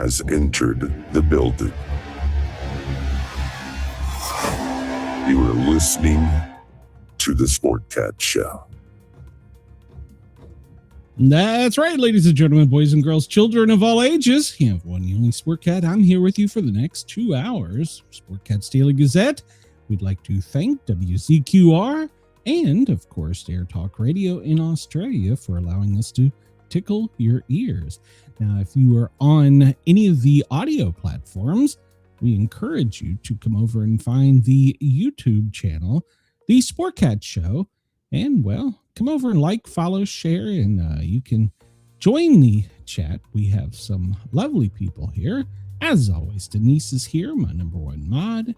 has entered the building. You are listening to the Sportcat Show. That's right, ladies and gentlemen, boys and girls, children of all ages. You have one, the only Sportcat. I'm here with you for the next 2 hours. Sportcat's Daily Gazette. We'd like to thank WZQR and, of course, Air Talk Radio in Australia for allowing us to tickle your ears. Now, if you are on any of the audio platforms, we encourage you to come over and find the YouTube channel, The Sportcat Show, and, well, come over and like, follow, share, and you can join the chat. We have some lovely people here. As always, Denise is here, my number one mod.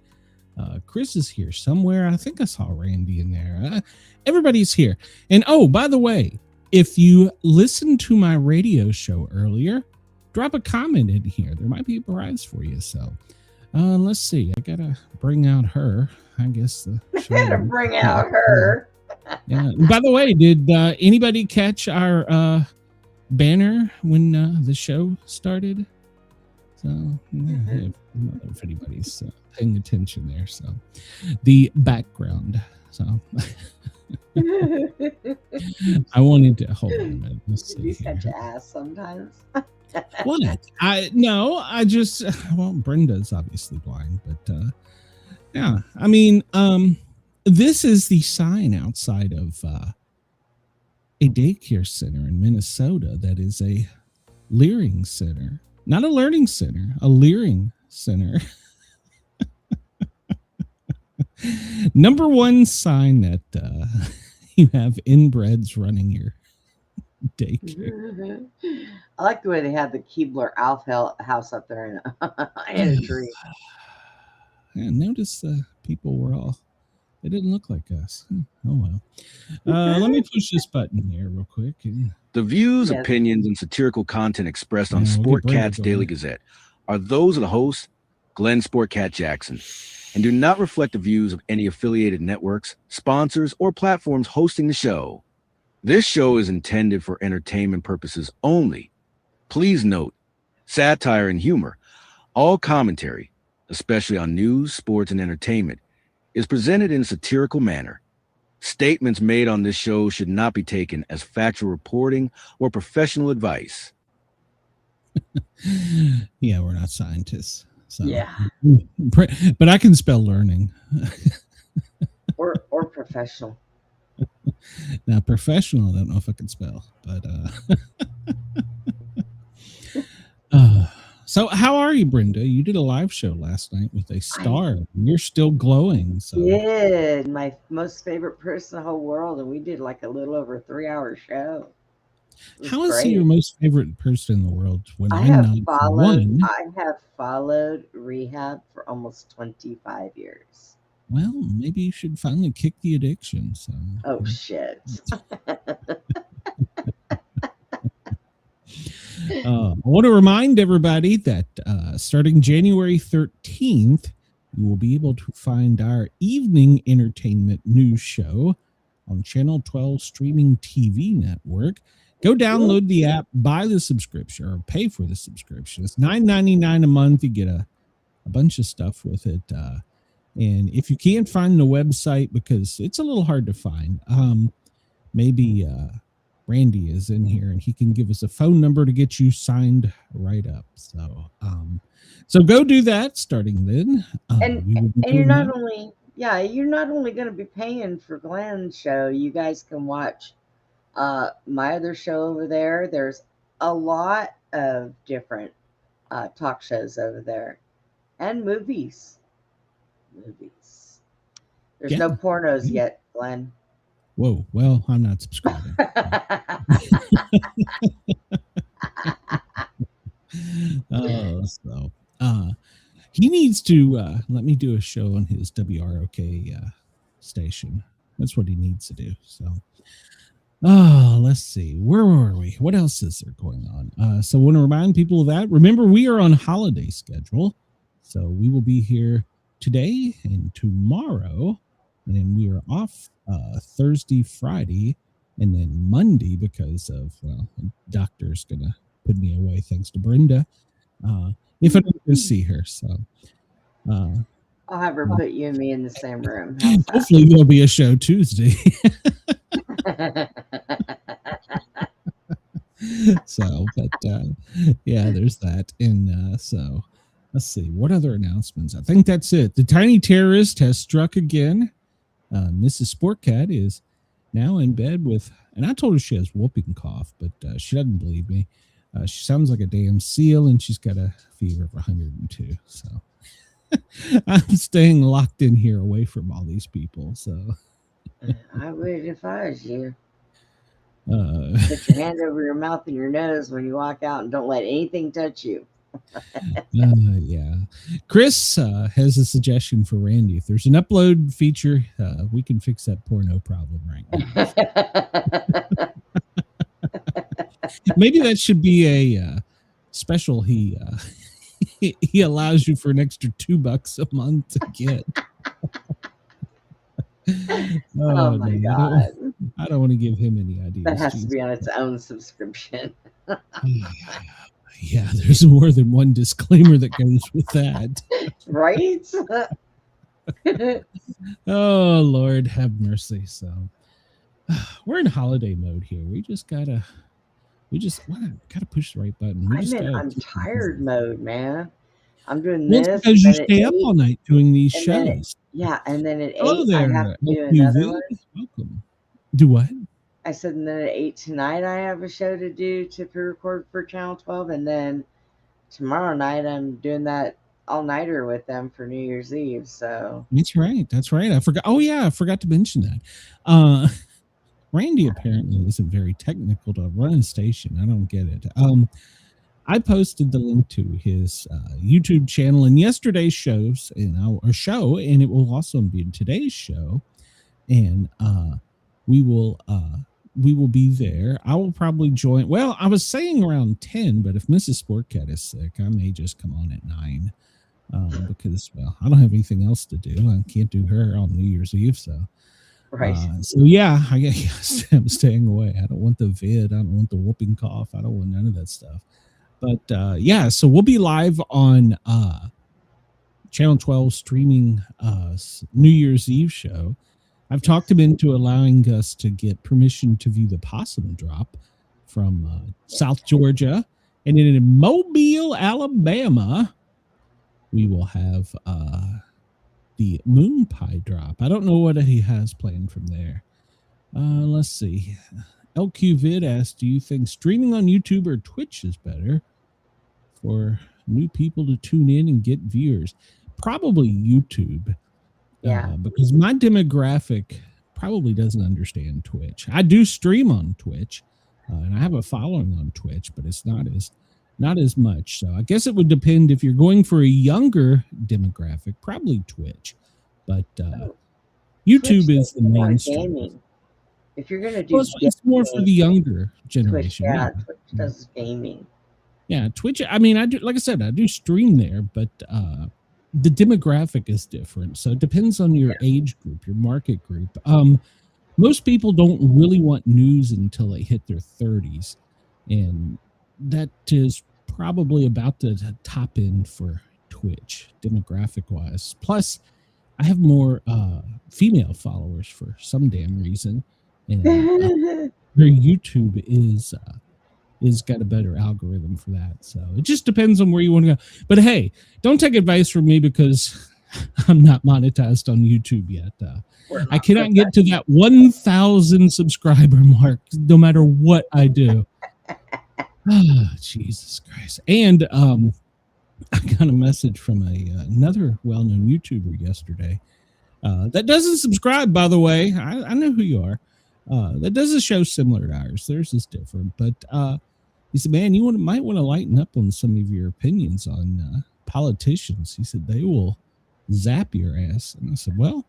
Chris is here somewhere. I think I saw Randy in there. Everybody's here. And, oh, by the way, if you listened to my radio show earlier, drop a comment in here. There might be a prize for you. So let's see. I got to bring out her. I guess the show. Gotta bring out her. Yeah. By the way, did anybody catch our banner when the show started? So, yeah, I don't know if anybody's paying attention there. So, the background. So, I wanted to hold on a minute. Let's see. You such ass sometimes. What? Well, Brenda's obviously blind, but yeah, I mean, this is the sign outside of a daycare center in Minnesota that is a leering center. Not a learning center, a leering center. Number one sign that you have inbreds running your daycare. I like the way they had the Keebler Alf house up there in a tree. Yeah, notice people were all, they didn't look like us. Oh, well. Let me push this button here real quick. The views, opinions, and satirical content expressed on Sportcat's Daily Gazette are those of the host, Glenn Sportcat Jackson, and do not reflect the views of any affiliated networks, sponsors, or platforms hosting the show. This show is intended for entertainment purposes only. Please note, satire and humor, all commentary, especially on news, sports, and entertainment, is presented in a satirical manner. Statements made on this show should not be taken as factual reporting or professional advice. Yeah, we're not scientists. So. Yeah. But I can spell learning. or professional. Now, professional, I don't know if I can spell, but so how are you, Brenda? You did a live show last night with a star. You're still glowing. So Yeah, my most favorite person in the whole world, and we did like a little over a 3-hour show. How is he your most favorite person in the world? When I have followed Rehab for almost 25 years. Well, maybe you should finally kick the addiction. So. Oh, shit. I want to remind everybody that starting January 13th, you will be able to find our evening entertainment news show on Channel 12 streaming TV network. Go download the app, buy the subscription, or pay for the subscription. It's $9.99 a month. You get a bunch of stuff with it. And if you can't find the website, because it's a little hard to find, maybe Randy is in here and he can give us a phone number to get you signed right up. So, so go do that starting then. And you're not only going to be paying for Glenn's show. You guys can watch my other show over there. There's a lot of different talk shows over there, and movies. There's no pornos yet, Glenn. Whoa, well, I'm not subscribing. He needs to let me do a show on his WROK station. That's what he needs to do. So, let's see. Where were we? What else is there going on? So I want to remind people of that. Remember, we are on holiday schedule. So we will be here today and tomorrow. And then we are off Thursday, Friday, and then Monday because of, well, the doctor's going to put me away thanks to Brenda. if I don't go see her. So I'll have her put you and me in the same room. Hopefully there'll be a show Tuesday. So, but yeah, there's that. And so let's see, what other announcements? I think that's it. The tiny terrorist has struck again. Mrs. Sportcat is now in bed with, and I told her she has whooping cough, but she doesn't believe me. She sounds like a damn seal, and she's got a fever of 102. So I'm staying locked in here away from all these people. So I would if I was you. Put your hand over your mouth and your nose when you walk out, and don't let anything touch you. Yeah. Chris has a suggestion for Randy. If there's an upload feature, we can fix that porno problem right now. Maybe that should be a special he allows you for an extra $2 a month to get. Oh my God. I don't want to give him any ideas. That has to be on its own subscription. Yeah, there's more than one disclaimer that goes with that. Right? Oh, Lord, have mercy. So we're in holiday mode here. We gotta push the right button. I'm tired mode, man. I'm doing this. It's because you stay up all night doing these shows. And then at 8, there. I have to do another one. Welcome. Do what? I said, and then at 8 tonight, I have a show to do to pre-record for Channel 12. And then tomorrow night, I'm doing that all-nighter with them for New Year's Eve. So That's right. I forgot. Oh, yeah, I forgot to mention that. Randy apparently isn't very technical to run a station. I don't get it. I posted the link to his YouTube channel in yesterday's shows and it will also be in today's show. And we will be there. I will probably join. Well, I was saying around 10, but if Mrs. Sportcat is sick, I may just come on at 9 because, well, I don't have anything else to do. I can't do her on New Year's Eve. So, right. So yeah, I'm staying away. I don't want the vid. I don't want the whooping cough. I don't want none of that stuff. But yeah, so we'll be live on Channel 12 streaming New Year's Eve show. I've talked him into allowing us to get permission to view the possum drop from South Georgia. And in Mobile, Alabama, we will have the moon pie drop. I don't know what he has planned from there. Let's see. LQ Vid asked, do you think streaming on YouTube or Twitch is better for new people to tune in and get viewers? Probably YouTube. Yeah. Because my demographic probably doesn't understand Twitch. I do stream on Twitch, and I have a following on Twitch, but it's not as much. So I guess it would depend if you're going for a younger demographic, probably Twitch. But YouTube is the mainstream. If you're going to do it's more for the younger generation. Twitch does gaming. Yeah, Twitch. I mean, I do, like I said, I do stream there, but the demographic is different. So it depends on your age group, your market group. Most people don't really want news until they hit their 30s. And that is probably about the top end for Twitch, demographic wise. Plus, I have more female followers for some damn reason. And their YouTube is got a better algorithm for that. So it just depends on where you want to go. But hey, don't take advice from me because I'm not monetized on YouTube yet. I cannot get to that 1,000 subscriber mark no matter what I do. Oh, Jesus Christ. And I got a message from another well-known YouTuber yesterday that doesn't subscribe, by the way. I know who you are. That does a show similar to ours. Theirs is different. But he said, man, you might want to lighten up on some of your opinions on politicians. He said, they will zap your ass. And I said, well,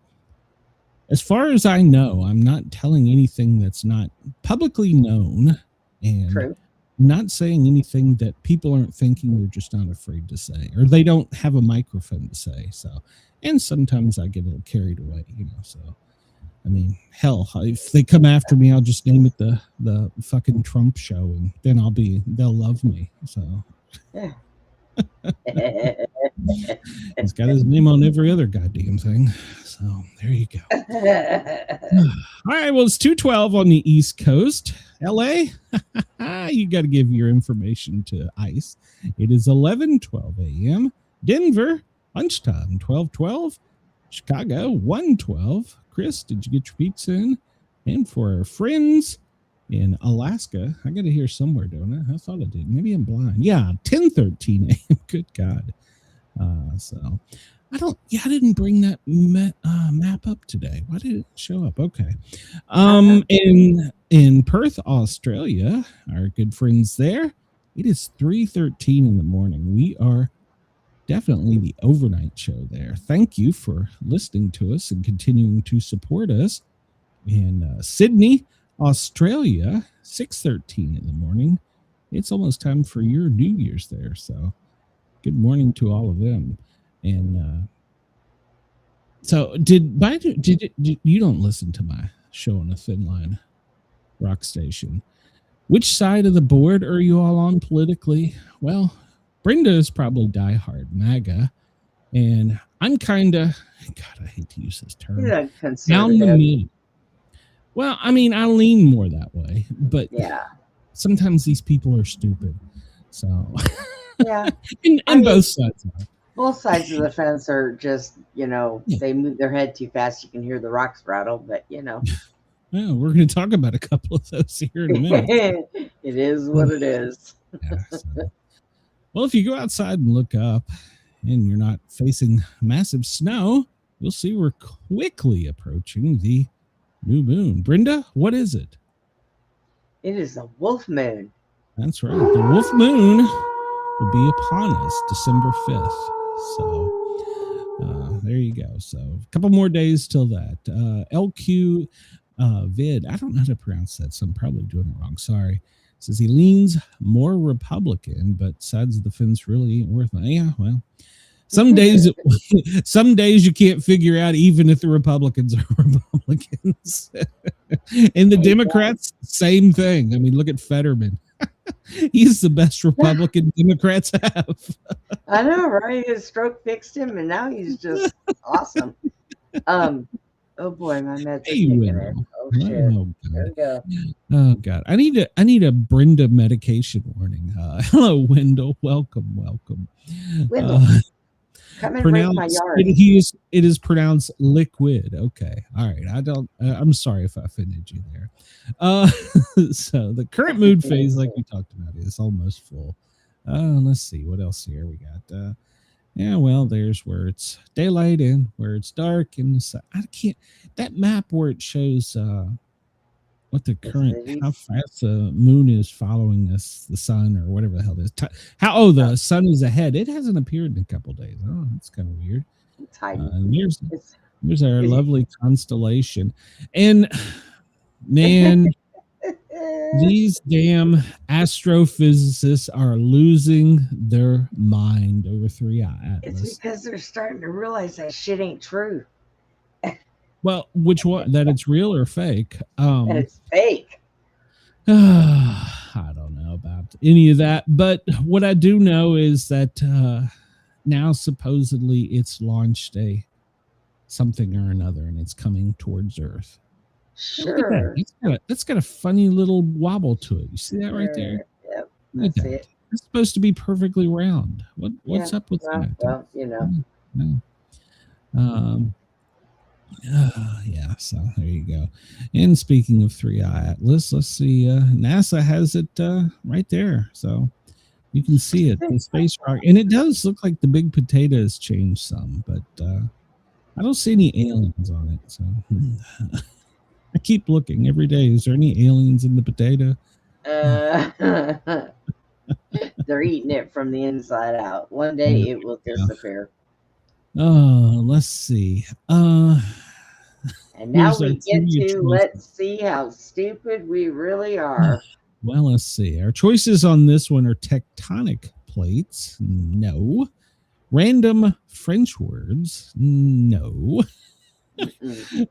as far as I know, I'm not telling anything that's not publicly known. And True. Not saying anything that people aren't thinking they're just not afraid to say, or they don't have a microphone to say. So, and sometimes I get a little carried away, so, I mean, hell, if they come after me, I'll just name it the fucking Trump show, and then they'll love me. So, yeah. He's got his name on every other goddamn thing. So there you go. All right. Well, it's 2:12 on the East Coast. LA, you got to give your information to ICE. It is 11:12 a.m. Denver, lunchtime, 12:12. Chicago, 1:12. Chris, did you get your pizza in? And for our friends in Alaska, I got to hear somewhere, don't I? I thought I did. Maybe I'm blind. Yeah, 10:13 a.m. Good God. So I didn't bring that map up today. Why did it show up? Okay. In Perth, Australia, our good friends there, it is 3:13 in the morning. We are definitely the overnight show there. Thank you for listening to us and continuing to support us. In Sydney, Australia, 6:13 in the morning. It's almost time for your New Year's there. So good morning to all of them. And so did you don't listen to my show on a thin line rock station? Which side of the board are you all on politically? Well, Brenda is probably diehard MAGA, and I'm kind of, God, I hate to use this term, down the middle. Well, I mean, I lean more that way, but yeah, sometimes these people are stupid. So yeah, and both sides are. Both sides of the fence are just, they move their head too fast. You can hear the rocks rattle, but Well, we're going to talk about a couple of those here in a minute. It is what it is. Yeah, so. Well, if you go outside and look up and you're not facing massive snow, you'll see we're quickly approaching the new moon. Brenda, what is it? It is a wolf moon. That's right. The wolf moon will be upon us December 5th. So there you go. So a couple more days till that. LQ Vid, I don't know how to pronounce that, so I'm probably doing it wrong. Sorry. Says he leans more Republican, but sides of the fence really ain't worth it. Yeah, well, some days you can't figure out even if the Republicans are Republicans. And the Democrats, same thing. I mean, look at Fetterman. He's the best Republican Democrats have. I know, right? His stroke fixed him, and now he's just awesome. Oh boy, my meds are kicking in. Oh shit! Oh, there we go. Oh God, I need a Brenda medication warning. Hello, Wendell. Welcome. Wendell, come and break my yard. It is pronounced liquid. Okay, all right. I'm sorry if I offended you there. So the current mood phase, like we talked about, is almost full. Let's see what else here we got. Yeah, well, there's where it's daylight and where it's dark, and I can't. That map where it shows what the current, how fast the moon is following the sun, or whatever the hell it is. The sun is ahead. It hasn't appeared in a couple of days. Oh, that's kind of weird. It's hiding. Here's our lovely constellation, and man. These damn astrophysicists are losing their mind over 3i Atlas. It's because they're starting to realize that shit ain't true. Well, which one? That it's real or fake? That it's fake. I don't know about any of that, but what I do know is that now supposedly it's launched something or another, and it's coming towards Earth. Sure. That's got a funny little wobble to it. You see that right there? Yep. That's it. It's supposed to be perfectly round. What's up with that? Well, No. Yeah, so there you go. And speaking of 3i Atlas, let's see. NASA has it right there. So you can see it, the space rock. And it does look like the big potato has changed some, but I don't see any aliens on it. So I keep looking every day. Is there any aliens in the potato? They're eating it from the inside out. One day it will disappear. Let's see. And now we get to let's see how stupid we really are. Well, let's see. Our choices on this one are tectonic plates. No. Random French words. No.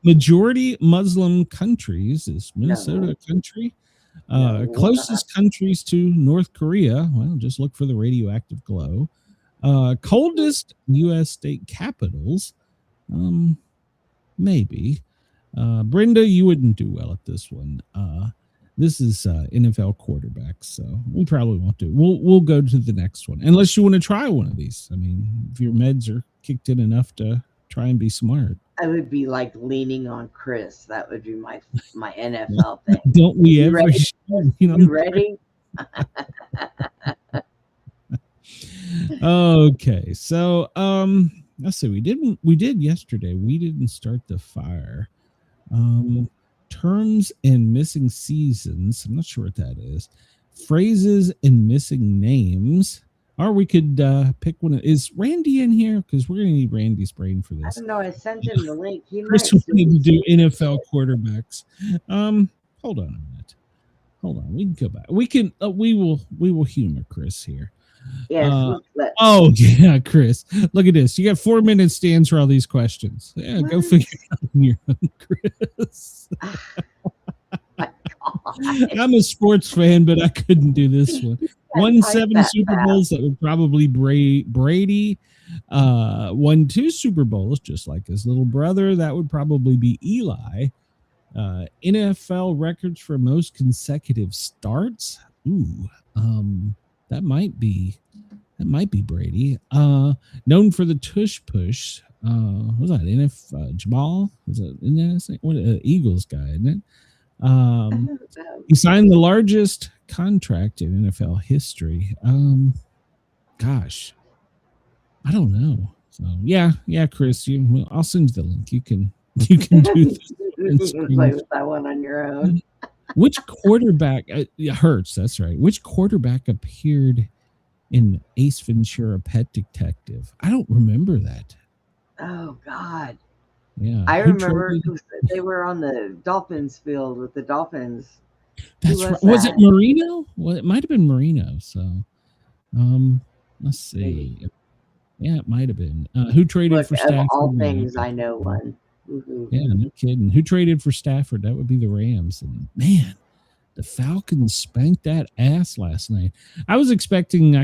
Majority Muslim countries. Is Minnesota a country? Closest countries to North Korea. Well, just look for the radioactive glow. Coldest U.S. state capitals. Maybe. Brenda, you wouldn't do well at this one. This is NFL quarterbacks, so we probably won't do. We'll go to the next one, unless you want to try one of these. I mean, if your meds are kicked in enough to try and be smart. I would be like leaning on Chris. That would be my NFL thing. Don't we ever? Ready? You ready? Okay, so let's see. We did yesterday. We didn't start the fire. Terms and missing seasons. I'm not sure what that is. Phrases and missing names. Or we could pick one. Is Randy in here? Because we're going to need Randy's brain for this. I don't know. I sent him the link. Chris wanted to do NFL quarterbacks. Hold on a minute. Hold on. We can go back. We can. We will humor Chris here. Yes. Oh yeah, Chris. Look at this. You got 4 minutes to answer all these questions. Yeah, go figure it out on your own, Chris. My God. I'm a sports fan, but I couldn't do this one. Won 7 Super Bowls. That would probably Brady. Won 2 Super Bowls, just like his little brother. That would probably be Eli. NFL records for most consecutive starts. Ooh. That might be Brady. Known for the tush push. What was that? Jamal? Was it what Eagles guy, isn't it? He signed the largest contract in NFL history. Gosh, I don't know. So yeah, Chris, I'll send you the link. You can do this. Play with that one on your own. Which quarterback? Hurts. That's right. Which quarterback appeared in Ace Ventura: Pet Detective? I don't remember that. Oh God. Yeah, I remember they were on the Dolphins field with the Dolphins. That's right. Was it Marino? Well, it might have been Marino. So, let's see. Maybe. Yeah, it might have been. Who traded for Stafford? Of all things, I know one. Mm-hmm. Yeah, no kidding. Who traded for Stafford? That would be the Rams. And man, the Falcons spanked that ass last night. I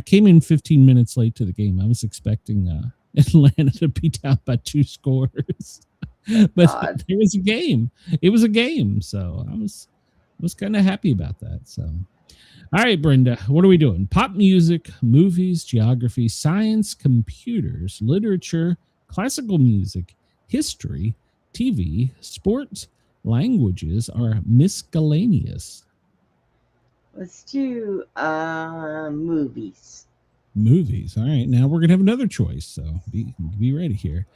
came in 15 minutes late to the game. I was expecting Atlanta to be down by 2 scores. But it was a game. It was a game. So I was kind of happy about that. So, all right, Brenda, what are we doing? Pop music, movies, geography, science, computers, literature, classical music, history, TV, sports, languages are miscellaneous. Let's do movies. Movies. All right. Now we're going to have another choice. So be ready here.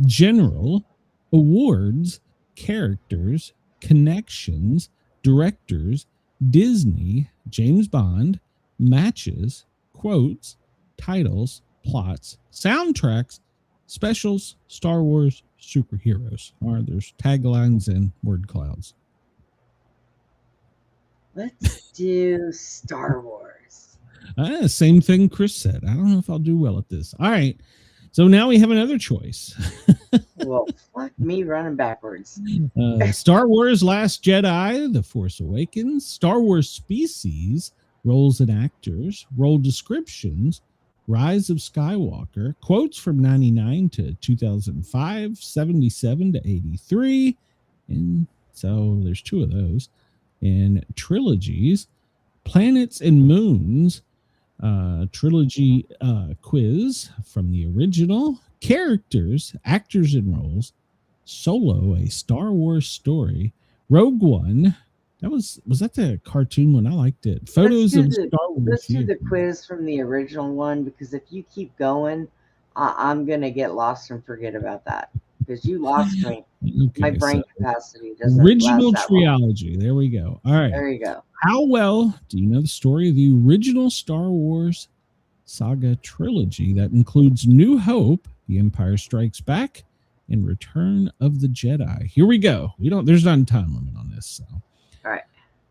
General, awards, characters, connections, directors, Disney, James Bond, matches, quotes, titles, plots, soundtracks, specials, Star Wars, superheroes. Or there's taglines and word clouds. Let's do Star Wars. Same thing Chris said. I don't know if I'll do well at this. All right. So now we have another choice. Well, fuck me running backwards. Star Wars Last Jedi, The Force Awakens, Star Wars Species, roles and actors, role descriptions, Rise of Skywalker, quotes from 99 to 2005, 77 to 83. And so there's 2 of those. And trilogies, planets and moons, trilogy quiz from the original, characters, actors and roles, Solo, a Star Wars story, Rogue One. Was that the cartoon one? I liked it. Photos of Star Wars. Let's do the quiz from the original one, because if you keep going, I'm gonna get lost and forget about that, because you lost me. Okay, my brain capacity doesn't. Original trilogy. There we go. All right. There you go. How well do you know the story of the original Star Wars saga trilogy that includes New Hope, The Empire Strikes Back, and Return of the Jedi? Here we go. There's not a time limit on this. So, all right.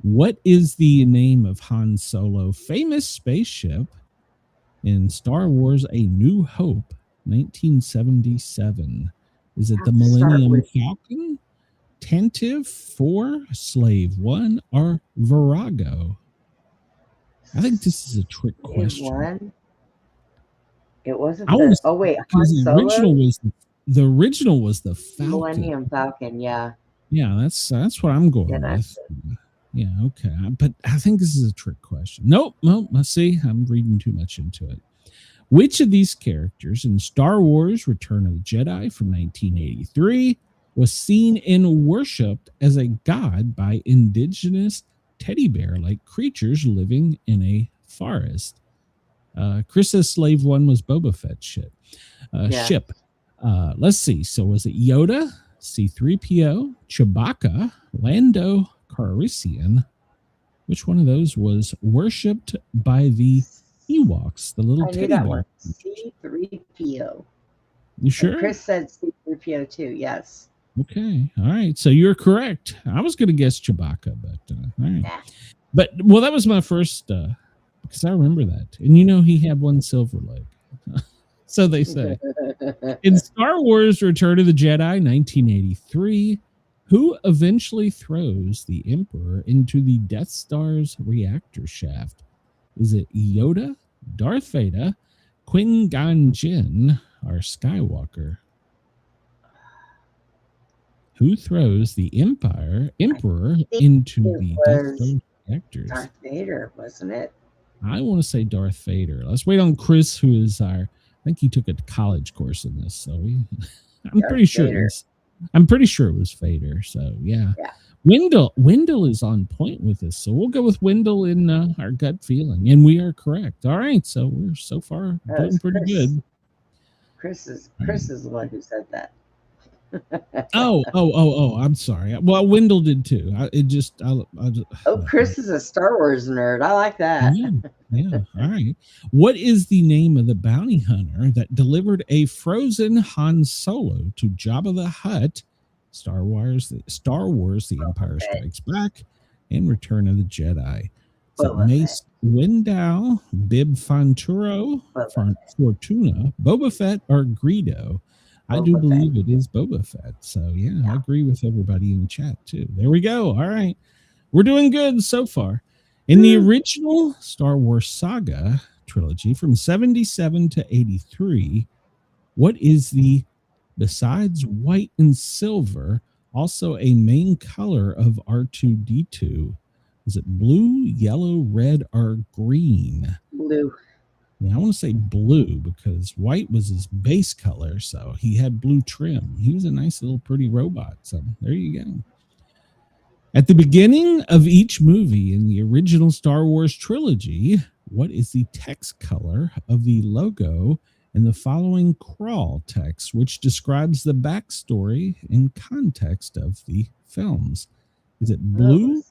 What is the name of Han Solo's famous spaceship in Star Wars: A New Hope, 1977? Is it the Millennium Falcon, Tantive 4, Slave 1, or Virago? I think this is a trick question. It wasn't I was oh wait, Han because the Solo? original was the Falcon. Millennium Falcon, yeah. Yeah, that's what I'm going with. Yeah, okay. But I think this is a trick question. Nope. Let's see. I'm reading too much into it. Which of these characters in Star Wars Return of the Jedi from 1983 was seen and worshipped as a god by indigenous teddy bear-like creatures living in a forest? Chris's Slave One was Boba Fett ship. Let's see. So was it Yoda, C-3PO, Chewbacca, Lando Calrissian? Which one of those was worshipped by the Ewoks, the little teddy bear? C-3PO. You sure? And Chris said C-3PO too. Yes. Okay. All right. So you're correct. I was going to guess Chewbacca, but all right. Yeah. But that was my first because I remember that, and he had one silver leg. So they say. In Star Wars Return of the Jedi 1983, who eventually throws the Emperor into the Death Star's reactor shaft? Is it Yoda, Darth Vader, Qui-Gon Jinn, or Skywalker? Who throws the Emperor into the Death Star reactors? Darth Vader, wasn't it? I want to say Darth Vader. Let's wait on Chris, who is I think he took a college course in this, so I'm pretty sure it was Vader. So yeah. Wendell is on point with this, so we'll go with Wendell in our gut feeling, and we are correct. All right, so we're so far doing pretty good. Chris is the one who said that. Oh! I'm sorry. Well, Wendell did too. Chris is a Star Wars nerd. I like that. Yeah. All right. What is the name of the bounty hunter that delivered a frozen Han Solo to Jabba the Hutt? Star Wars: The Empire Strikes Back, and Return of the Jedi. So Mace Windu, Bib Fortuna, Boba Fett, or Greedo? I do believe it is Boba Fett. So, yeah, I agree with everybody in the chat, too. There we go. All right. We're doing good so far. In the original Star Wars saga trilogy from 77 to 83, what is besides white and silver, also a main color of R2-D2? Is it blue, yellow, red, or green? Blue. Yeah, I want to say blue because white was his base color, so he had blue trim. He was a nice little pretty robot, so there you go. At the beginning of each movie in the original Star Wars trilogy, what is the text color of the logo in the following crawl text, which describes the backstory and context of the films? Is it blue,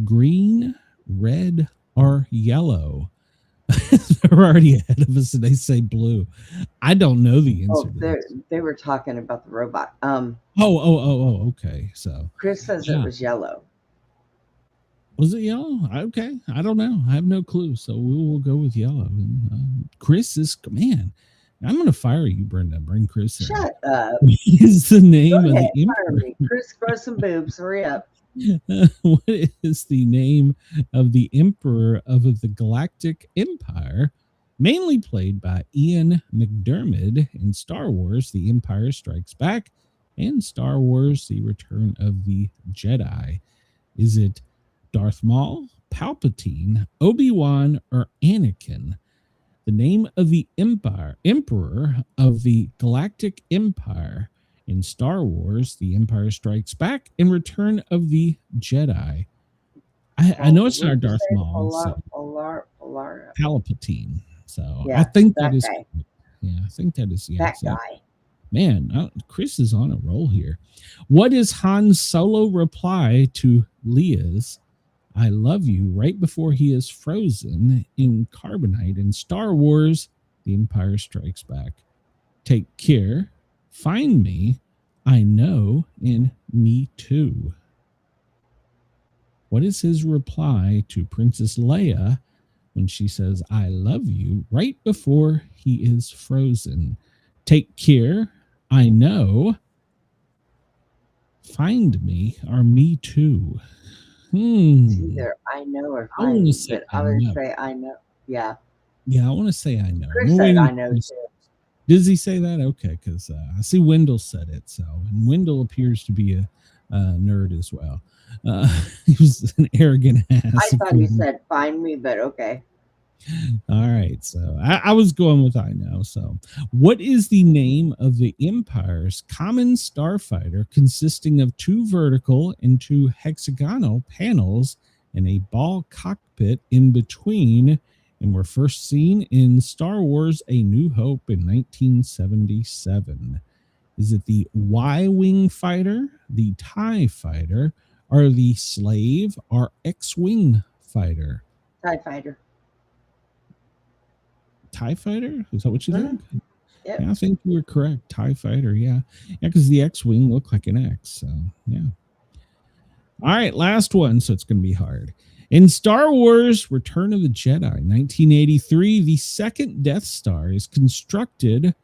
green, red, or yellow? They're already ahead of us and they say blue. I don't know the answer. They were talking about the robot. Okay. So Chris says it was yellow. Was it yellow? Okay. I don't know. I have no clue. So we will go with yellow. And, Chris is, man, I'm going to fire you, Brenda. Bring Chris in. Shut up. Is the name of the Emperor. Chris, grow some boobs. Hurry up. What is the name of the Emperor of the Galactic Empire, mainly played by Ian McDiarmid in Star Wars: The Empire Strikes Back and Star Wars: The Return of the Jedi? Is it Darth Maul, Palpatine, Obi-Wan, or Anakin? The name of the Emperor of the Galactic Empire in Star Wars: The Empire Strikes Back and Return of the Jedi. I know it's not Darth Maul. Palpatine. So yeah, I think that is. Guy. Yeah, I think that is. Yeah, that guy. Man, Chris is on a roll here. What is Han's Solo reply to Leia's "I love you" right before he is frozen in carbonite in Star Wars: The Empire Strikes Back? Take care. Find me, I know, and me too. What is his reply to Princess Leia when she says, "I love you" right before he is frozen? Take care, I know, find me, or me too. It's either I know or find me. I would say I know. Yeah. Yeah, I want to say I know. Chris said I know too. Does he say that? Okay, because I see Wendell said it. So, and Wendell appears to be a nerd as well. He was an arrogant ass. I thought he said find me, but okay. All right, so I was going with I know. So, what is the name of the Empire's common starfighter consisting of 2 vertical and 2 hexagonal panels and a ball cockpit in between, and were first seen in Star Wars A New Hope in 1977? Is it the Y-Wing fighter, the TIE fighter, or the Slave or X-Wing fighter? TIE fighter. TIE fighter? Is that what you think? Yep. Yeah, I think you were correct. TIE fighter, yeah. Yeah, because the X-Wing looked like an X, so yeah. All right, last one, so it's going to be hard. In Star Wars Return of the Jedi, 1983, the second Death Star is constructed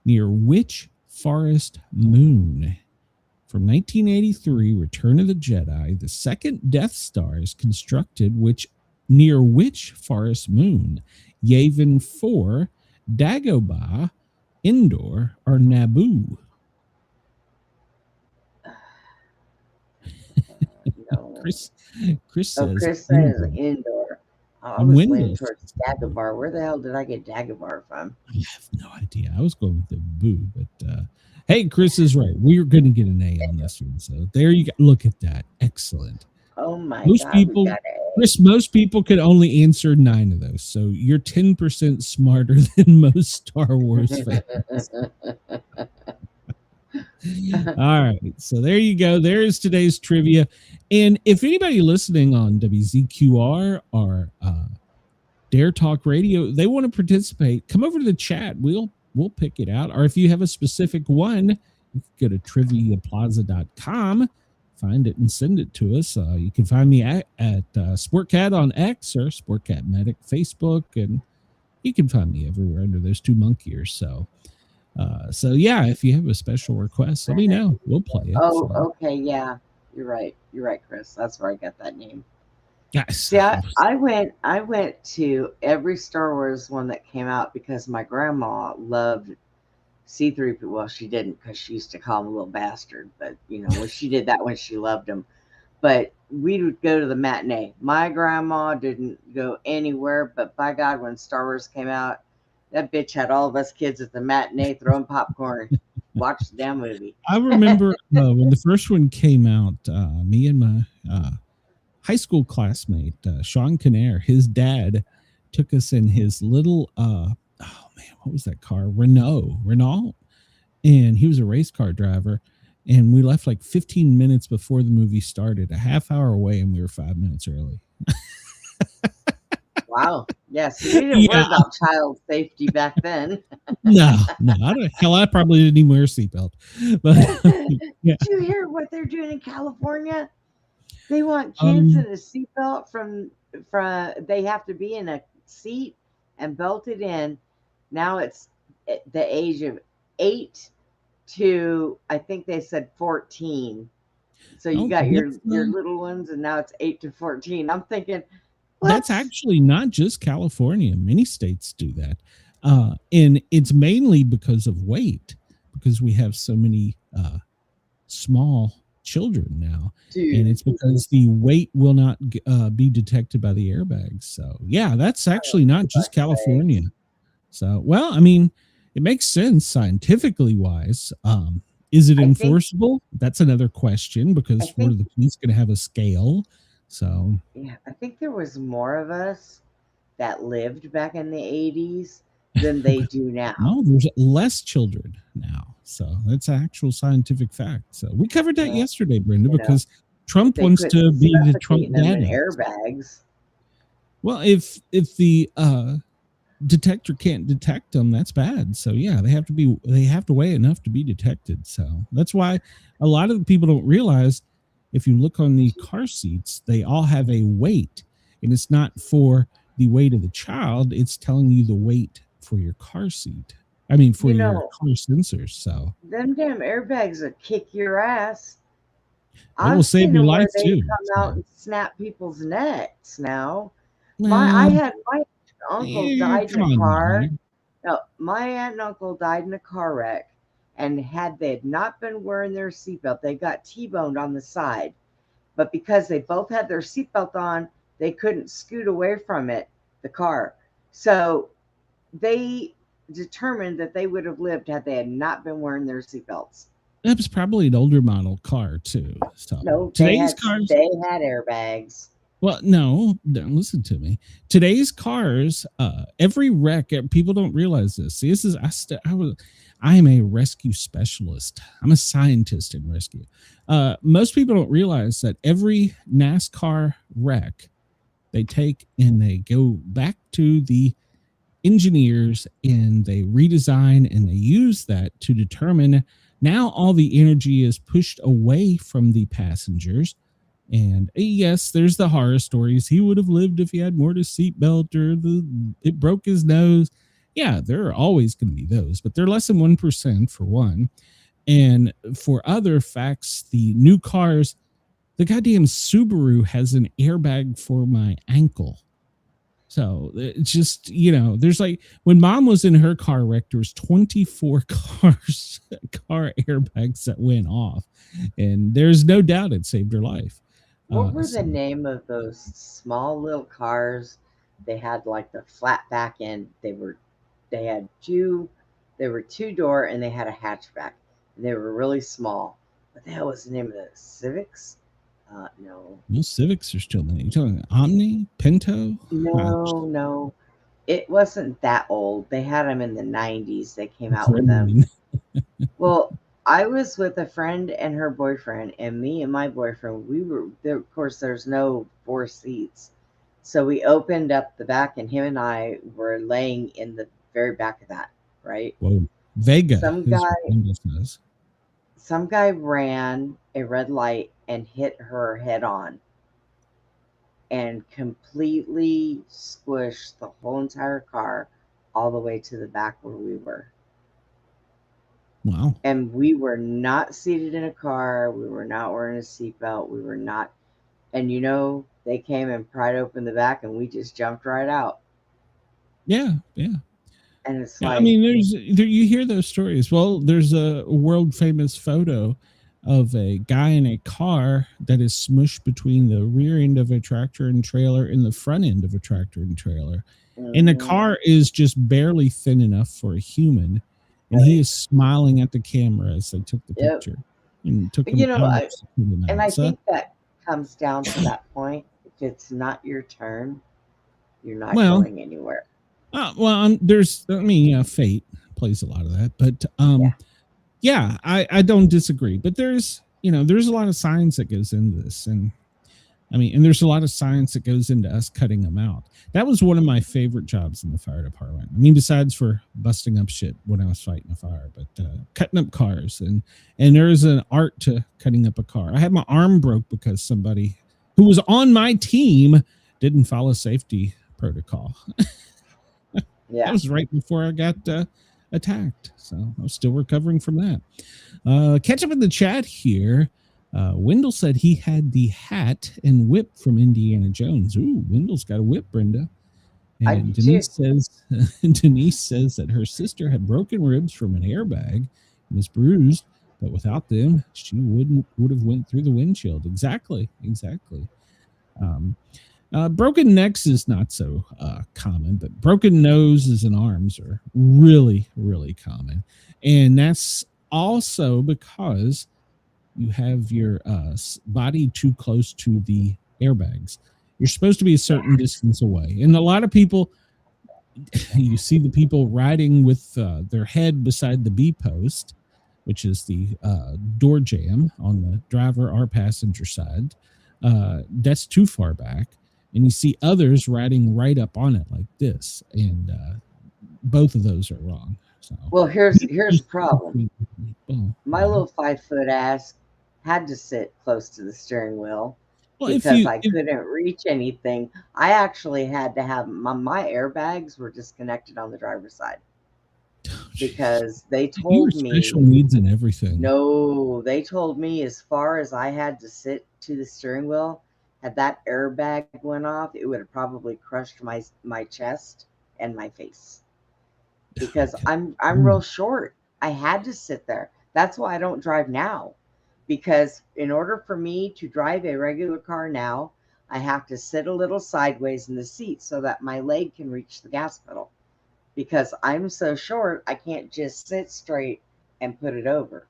near which forest moon? From 1983, Return of the Jedi, the second Death Star is constructed near which forest moon? Yavin 4, Dagobah, Endor, or Naboo? No. Chris says Chris says Endor. I was leaning towards Dagobah. Where the hell did I get Dagobah from? I have no idea. I was going with the Boo, but hey, Chris is right. We're going to get an A on this one. So there you go. Look at that. Excellent. Oh my most God. People, Chris, most people could only answer 9 of those. So you're 10% smarter than most Star Wars fans. All right. So there you go. There is today's trivia. And if anybody listening on WZQR or Dare Talk Radio, they want to participate, come over to the chat. We'll pick it out. Or if you have a specific one, you can go to triviaplaza.com, find it and send it to us. You can find me at Sportcat on X or Sportcat Medic Facebook, and you can find me everywhere under those 2 monk ears. So yeah, if you have a special request, let me know. We'll play it. Oh, okay, yeah, you're right, Chris. That's where I got that name. Yes. See, I went to every Star Wars one that came out because my grandma loved C-3PO. Well, she didn't, because she used to call him a little bastard. But when she did that one, she loved him. But we would go to the matinee. My grandma didn't go anywhere, but by God, when Star Wars came out, that bitch had all of us kids at the matinee throwing popcorn, watch the damn movie. I remember when the first one came out, me and my high school classmate, Sean Kinnair, his dad took us in his little, what was that car? Renault. And he was a race car driver. And we left like 15 minutes before the movie started, a half hour away, and we were 5 minutes early. Wow. Yes. We didn't worry about child safety back then. No. I probably didn't even wear a seatbelt. But yeah. Did you hear what they're doing in California? They want kids in a seatbelt from they have to be in a seat and belted in. Now it's the age of 8 to, I think they said 14. So you got your little ones, and now it's 8 to 14. I'm thinking, what? That's actually not just California. Many states do that. And it's mainly because of weight, because we have so many small children now. Dude. And it's because the weight will not be detected by the airbags. So yeah, that's actually not just California. So, well, I mean, it makes sense scientifically wise. Is it enforceable? That's another question, because were the police going to have a scale? So yeah, I think there was more of us that lived back in the 80s than they do now. No, there's less children now. So that's actual scientific fact. So we covered that yesterday, Brenda, because Trump wants to be the Trump daddy. Airbags. Well, if the detector can't detect them, that's bad. So yeah, they have to weigh enough to be detected. So that's why a lot of the people don't realize, if you look on the car seats, they all have a weight, and it's not for the weight of the child. It's telling you the weight for your car seat. I mean, for your car sensors. So them damn airbags will kick your ass. They will save your life too. Come out and snap people's necks now. I had uncle died in Come a on, car. man. No, my aunt and uncle died in a car wreck, and had they had not been wearing their seatbelt, they got T-boned on the side. But because they both had their seatbelt on, they couldn't scoot away from it, the car. So they determined that they would have lived had they had not been wearing their seatbelts. That was probably an older model car too. So No, today's cars, they had airbags. well, no, listen to me. Today's cars, every wreck, people don't realize this. See, this is I am a rescue specialist. I'm a scientist in rescue. Most people don't realize that every NASCAR wreck they take and they go back to the engineers and they redesign and they use that to determine now all the energy is pushed away from the passengers. And yes, there's the horror stories. He would have lived if he had more to seatbelt, or it broke his nose. Yeah, there are always going to be those, but they're less than 1% for one. And for other facts, the new cars, the goddamn Subaru has an airbag for my ankle. So it's just, there's like when mom was in her car wreck, there was 24 car airbags that went off. And there's no doubt it saved her life. What were the name of those small little cars? They had like the flat back end. They were 2-door and they had a hatchback. And they were really small. What the hell was the name of the Civics? No. No, Civics are still many. You're talking Omni, Pinto? No. It wasn't that old. They had them in the 90s. They came out with them. Well, I was with a friend and her boyfriend, and me and my boyfriend, we were there. Of course, there's no 4 seats. So we opened up the back, and him and I were laying in the very back of that, right? Whoa. Vega. Some guy ran a red light and hit her head on and completely squished the whole entire car all the way to the back where we were. Wow. And we were not seated in a car. We were not wearing a seatbelt. We were not. And they came and pried open the back and we just jumped right out. Yeah. And it's I mean, you hear those stories. Well, there's a world famous photo of a guy in a car that is smushed between the rear end of a tractor and trailer and the front end of a tractor and trailer. Mm-hmm. And the car is just barely thin enough for a human. And he is smiling at the camera as they took the picture. And took I think that comes down to that point. If it's not your turn, you're not going anywhere. Fate plays a lot of that, but I don't disagree. But there's a lot of science that goes into this, and there's a lot of science that goes into us cutting them out. That was one of my favorite jobs in the fire department. Besides for busting up shit when I was fighting a fire, but cutting up cars, and there's an art to cutting up a car. I had my arm broke because somebody who was on my team didn't follow safety protocol. Yeah. That was right before I got attacked. So I'm still recovering from that. Catch up in the chat here. Wendell said he had the hat and whip from Indiana Jones. Ooh, Wendell's got a whip, Brenda. And Denise says that her sister had broken ribs from an airbag and is bruised, but without them, she would have went through the windshield. Exactly. Broken necks is not so common, but broken noses and arms are really, really common. And that's also because you have your body too close to the airbags. You're supposed to be a certain distance away. And a lot of people, you see the people riding with their head beside the B post, which is the door jamb on the driver or passenger side. That's too far back. And you see others riding right up on it like this. And both of those are wrong. So, well, here's the problem. My little 5-foot ass had to sit close to the steering wheel because I couldn't reach anything. I actually had to have my airbags were disconnected on the driver's side because they told me special needs and everything. No, they told me as far as I had to sit to the steering wheel, had that airbag went off, it would have probably crushed my chest. and my face. Because I'm real short. I had to sit there. That's why I don't drive now. Because in order for me to drive a regular car now, I have to sit a little sideways in the seat so that my leg can reach the gas pedal. Because I'm so short, I can't just sit straight and put it over.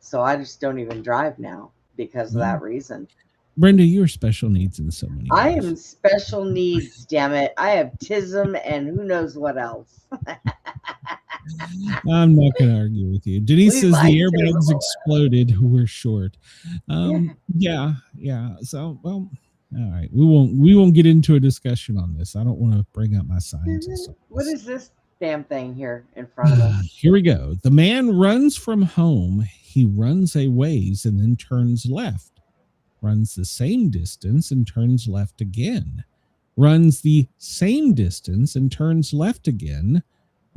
So I just don't even drive now because of that reason. Brenda, you're special needs in so many ways. I am special needs, damn it. I have tism and who knows what else. I'm not going to argue with you. Denise says the airbags exploded. We're short. Yeah. So, well, all right. We won't get into a discussion on this. I don't want to bring up my scientists. What is this damn thing here in front of us? Here we go. The man runs from home. He runs a ways and then turns left. Runs the same distance and turns left again. Runs the same distance and turns left again.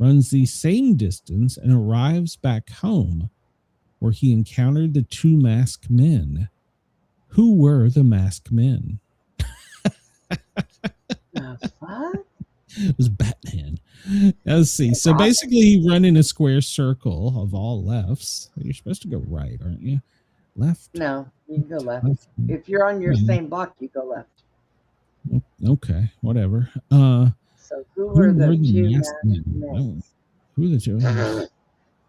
Runs the same distance and arrives back home, where he encountered the two masked men. Who were the masked men? What? It was Batman. Let's see. So basically, he run in a square circle of all lefts. You're supposed to go right, aren't you? Left? No, you can go left. If you're on your same block, you go left. Okay, whatever. So who were the two men? Who are the two?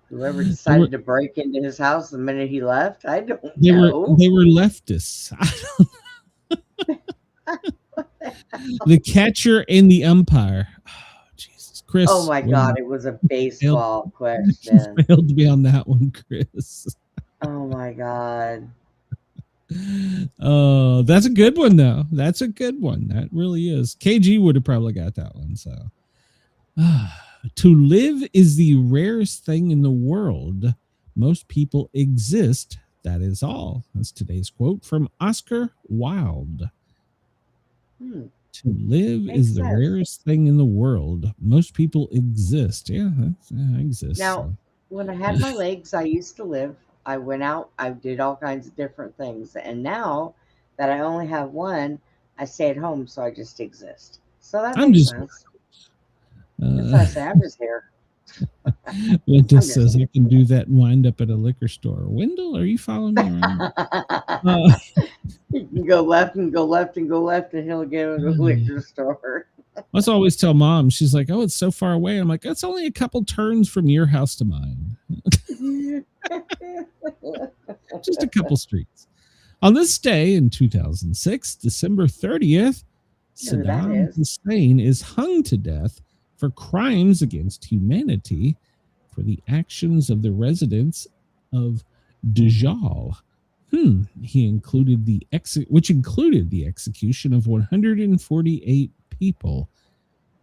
Whoever decided to break into his house the minute he left, I don't know. They were leftists. The catcher and the umpire. Oh, Jesus, Chris. Oh my God, it was a baseball question. Failed to be on that one, Chris. Oh my God. Oh, that's a good one, though. That's a good one. That really is. KG would have probably got that one. So, to live is the rarest thing in the world. Most people exist. That is all. That's today's quote from Oscar Wilde. To live is the rarest thing in the world. Most people exist. Yeah, I exist. Now, when I had my legs, I used to live. I went out, I did all kinds of different things. And now that I only have one, I stay at home, so I just exist. So that makes sense. That's what I say. I'm just here. Linda says I can do that and wind up at a liquor store. Wendell, are you following me around? You can go left and go left and go left, and he'll get to a liquor store. Let's always tell Mom. She's like, "Oh, it's so far away." I'm like, "That's only a couple turns from your house to mine." Just a couple streets. On this day in 2006, December 30th, Saddam Hussein is hung to death for crimes against humanity for the actions of the residents of Dajjal. He included which included the execution of 148 people.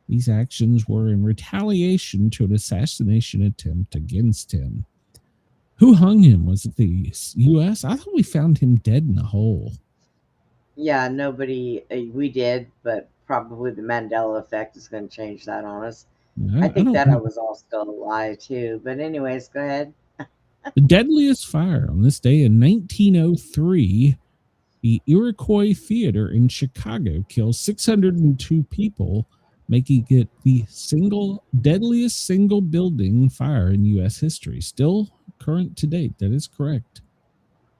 These actions were in retaliation to an assassination attempt against him. Who hung him? Was it the U.S.? I thought we found him dead in a hole. Yeah, nobody. We did, but probably the Mandela effect is going to change that on us. I think that I was all still alive too. But anyways, go ahead. The deadliest fire on this day in 1903, the Iroquois Theater in Chicago killed 602 people, making it the deadliest single building fire in U.S. history. Still current to date. That is correct.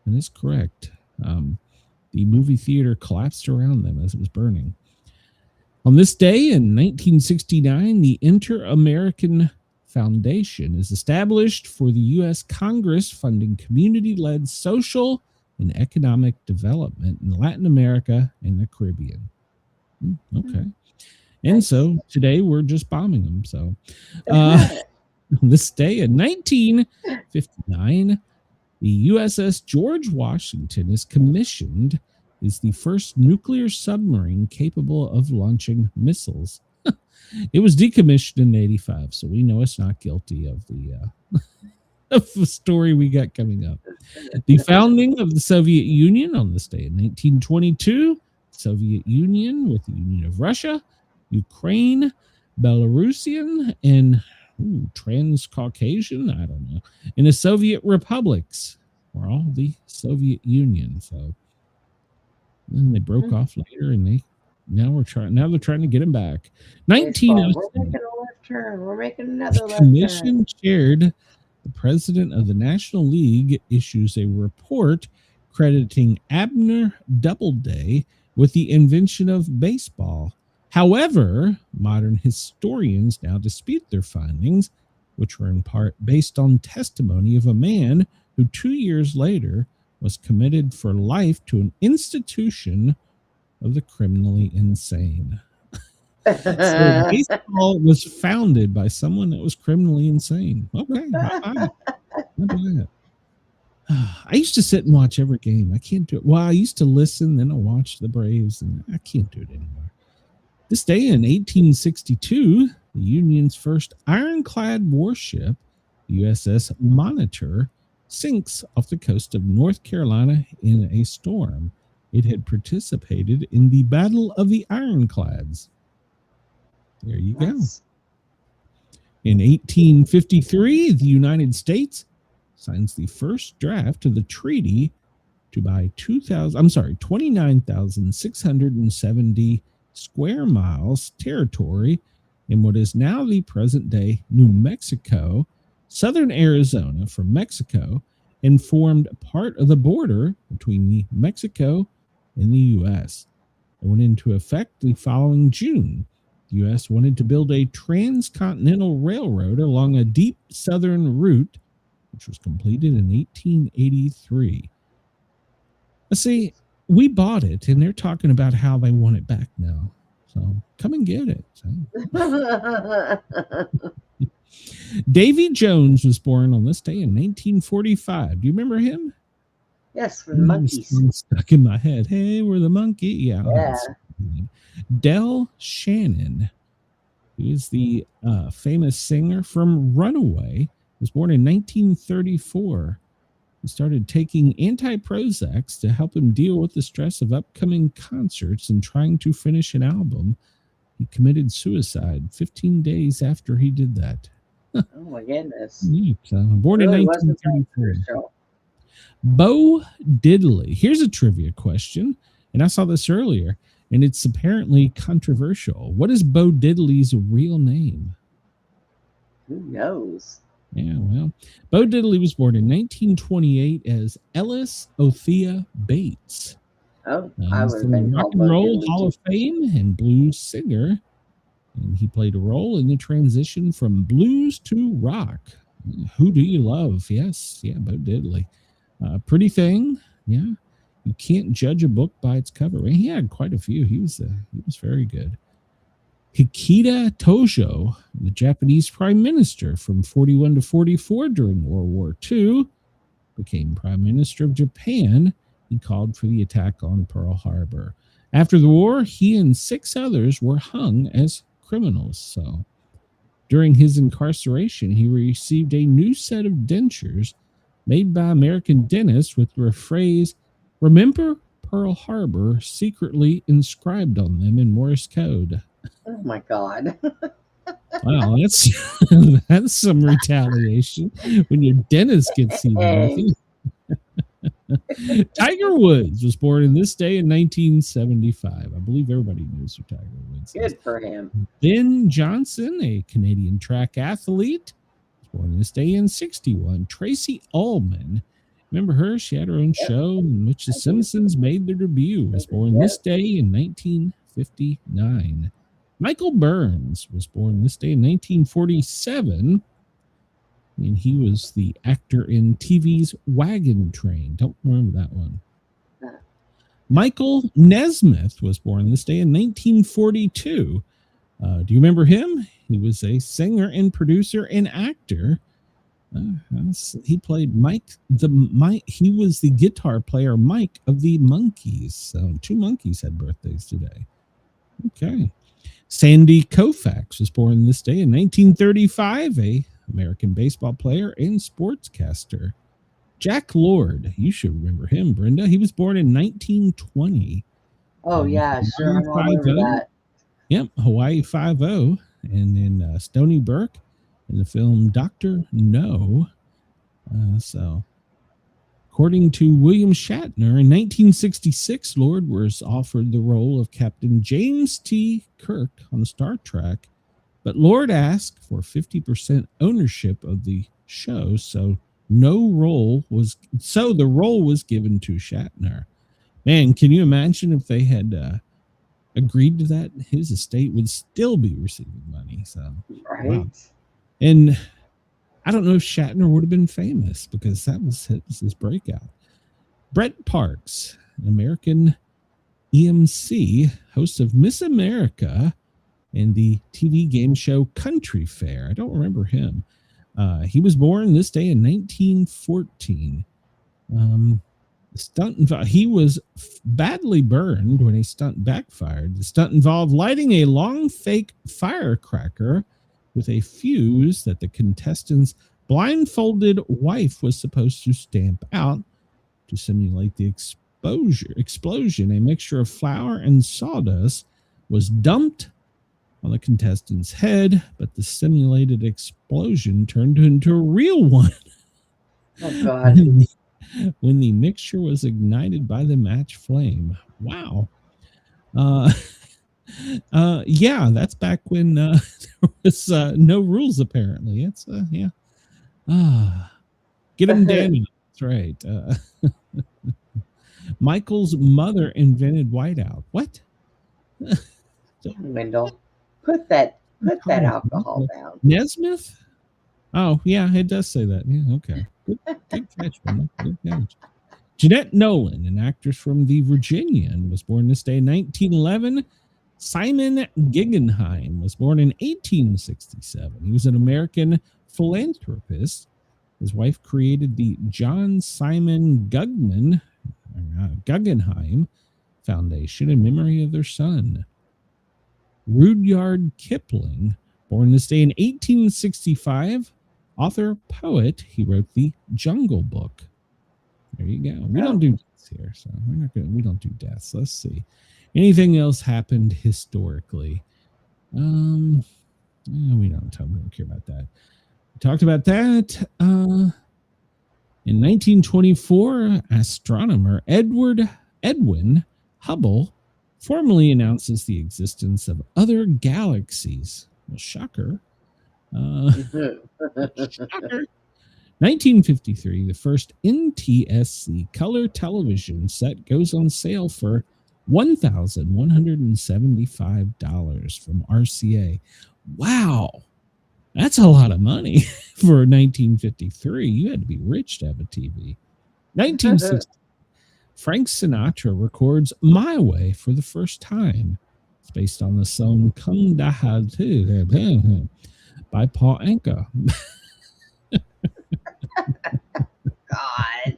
That is correct. The movie theater collapsed around them as it was burning. On this day in 1969, the Inter-American Foundation is established for the U.S. Congress, funding community-led social and economic development in Latin America and the Caribbean. Okay. And so today we're just bombing them. So on this day in 1959, the USS George Washington is commissioned as the first nuclear submarine capable of launching missiles. It was decommissioned in 1985, so we know it's not guilty of the story we got coming up. The founding of the Soviet Union on this day in 1922, Soviet Union with the Union of Russia, Ukraine, Belarusian, and Transcaucasian, I don't know, and the Soviet republics were all the Soviet Union. So then they broke off later, and they Now they're trying to get him back. We're 1906. making a left turn. We're making another The left turn. commission chaired, the president of the National League issues a report crediting Abner Doubleday with the invention of baseball. However, modern historians now dispute their findings, which were in part based on testimony of a man who 2 years later was committed for life to an institution of the criminally insane. So baseball was founded by someone that was criminally insane. Okay, not bad. I used to sit and watch every game. I can't do it. Well, I used to listen, then I watched the Braves, and I can't do it anymore. This day in 1862, the Union's first ironclad warship, the USS Monitor, sinks off the coast of North Carolina in a storm. It had participated in the Battle of the Ironclads. There you go. In 1853, the United States signs the first draft of the treaty to buy 29,670 square miles territory in what is now the present-day New Mexico, southern Arizona from Mexico, and formed part of the border between Mexico and the U.S. It went into effect the following June. The U.S. wanted to build a transcontinental railroad along a deep southern route, which was completed in 1883. Let's see, we bought it, and they're talking about how they want it back now. So come and get it. Davy Jones was born on this day in 1945. Do you remember him? Yes, for the monkeys. Stuck in my head. Hey, we're the monkey. Yeah. Del Shannon, who is the famous singer from Runaway, was born in 1934. He started taking anti-Prozacs to help him deal with the stress of upcoming concerts and trying to finish an album. He committed suicide 15 days after he did that. Oh my goodness. Born in 1934. Bo Diddley. Here's a trivia question, and I saw this earlier, and it's apparently controversial. What is Bo Diddley's real name? Who knows? Yeah, well, Bo Diddley was born in 1928 as Ellis Othea Bates. Oh, I would have been Rock and Roll Hall of Fame and blues singer. And he played a role in the transition from blues to rock. Who Do You Love? Yes, yeah, Bo Diddley. Pretty Thing, yeah. You Can't Judge a Book by its cover. He had quite a few. He was very good. Hikita Tojo, the Japanese prime minister from 41 to 44 during World War II, became prime minister of Japan. He called for the attack on Pearl Harbor. After the war, he and 6 others were hung as criminals. So during his incarceration, he received a new set of dentures made by American dentists with the phrase, "Remember Pearl Harbor," secretly inscribed on them in Morse code. Oh my God. Wow, that's some retaliation when your dentist gets you. Tiger Woods was born in this day in 1975. I believe everybody knows who Tiger Woods is. Good for him. Ben Johnson, a Canadian track athlete, was born this day in 61. Tracy Ullman, remember her? She had her own show in which the Simpsons made their debut. Was born this day in 1959. Michael Burns was born this day in 1947. And he was the actor in TV's Wagon Train. Don't remember that one. Michael Nesmith was born this day in 1942. Do you remember him? He was a singer and producer and actor. He played Mike. He was the guitar player Mike of the Monkees. So 2 Monkees had birthdays today. Okay. Sandy Koufax was born this day in 1935. A American baseball player and sportscaster. Jack Lord, you should remember him, Brenda. He was born in 1920. Oh, yeah, sure. I remember that. Yep, Hawaii 5-0. And then Stony Burke in the film Dr. No. Of According to William Shatner, in 1966, Lord was offered the role of Captain James T. Kirk on Star Trek, but Lord asked for 50% ownership of the show, so the role was given to Shatner. Man, can you imagine if they had agreed to that? His estate would still be receiving money. So, right. Wow. And I don't know if Shatner would have been famous because that was his breakout. Brett Parks, an American EMC, host of Miss America and the TV game show Country Fair. I don't remember him. He was born this day in 1914. He was badly burned when a stunt backfired. The stunt involved lighting a long fake firecracker with a fuse that the contestant's blindfolded wife was supposed to stamp out to simulate the explosion. A mixture of flour and sawdust was dumped on the contestant's head, but the simulated explosion turned into a real one. Oh, God. When the mixture was ignited by the match flame. Wow. Yeah, that's back when there was no rules, apparently. It's, yeah. Get him down. That's right. Michael's mother invented whiteout. What? Wendell, put that alcohol down. Nesmith? Oh, yeah, it does say that. Yeah, okay. Good catch, Wendell. Good catch. Jeanette Nolan, an actress from The Virginian, was born this day in 1911. Simon Guggenheim was born in 1867. He was an American philanthropist. His wife created the John Simon Guggenheim Foundation in memory of their son. Rudyard Kipling, born this day in 1865, author, poet. He wrote the Jungle Book. There you go. We don't do deaths here, so we don't do deaths. Let's see. Anything else happened historically? We don't care about that. We talked about that. In 1924, astronomer Edwin Hubble formally announces the existence of other galaxies. Well, shocker. Shocker. 1953, the first NTSC color television set goes on sale for $1,175 from RCA. Wow. That's a lot of money for 1953. You had to be rich to have a TV. 1960, Frank Sinatra records My Way for the first time. It's based on the song Come Da by Paul Anka. God.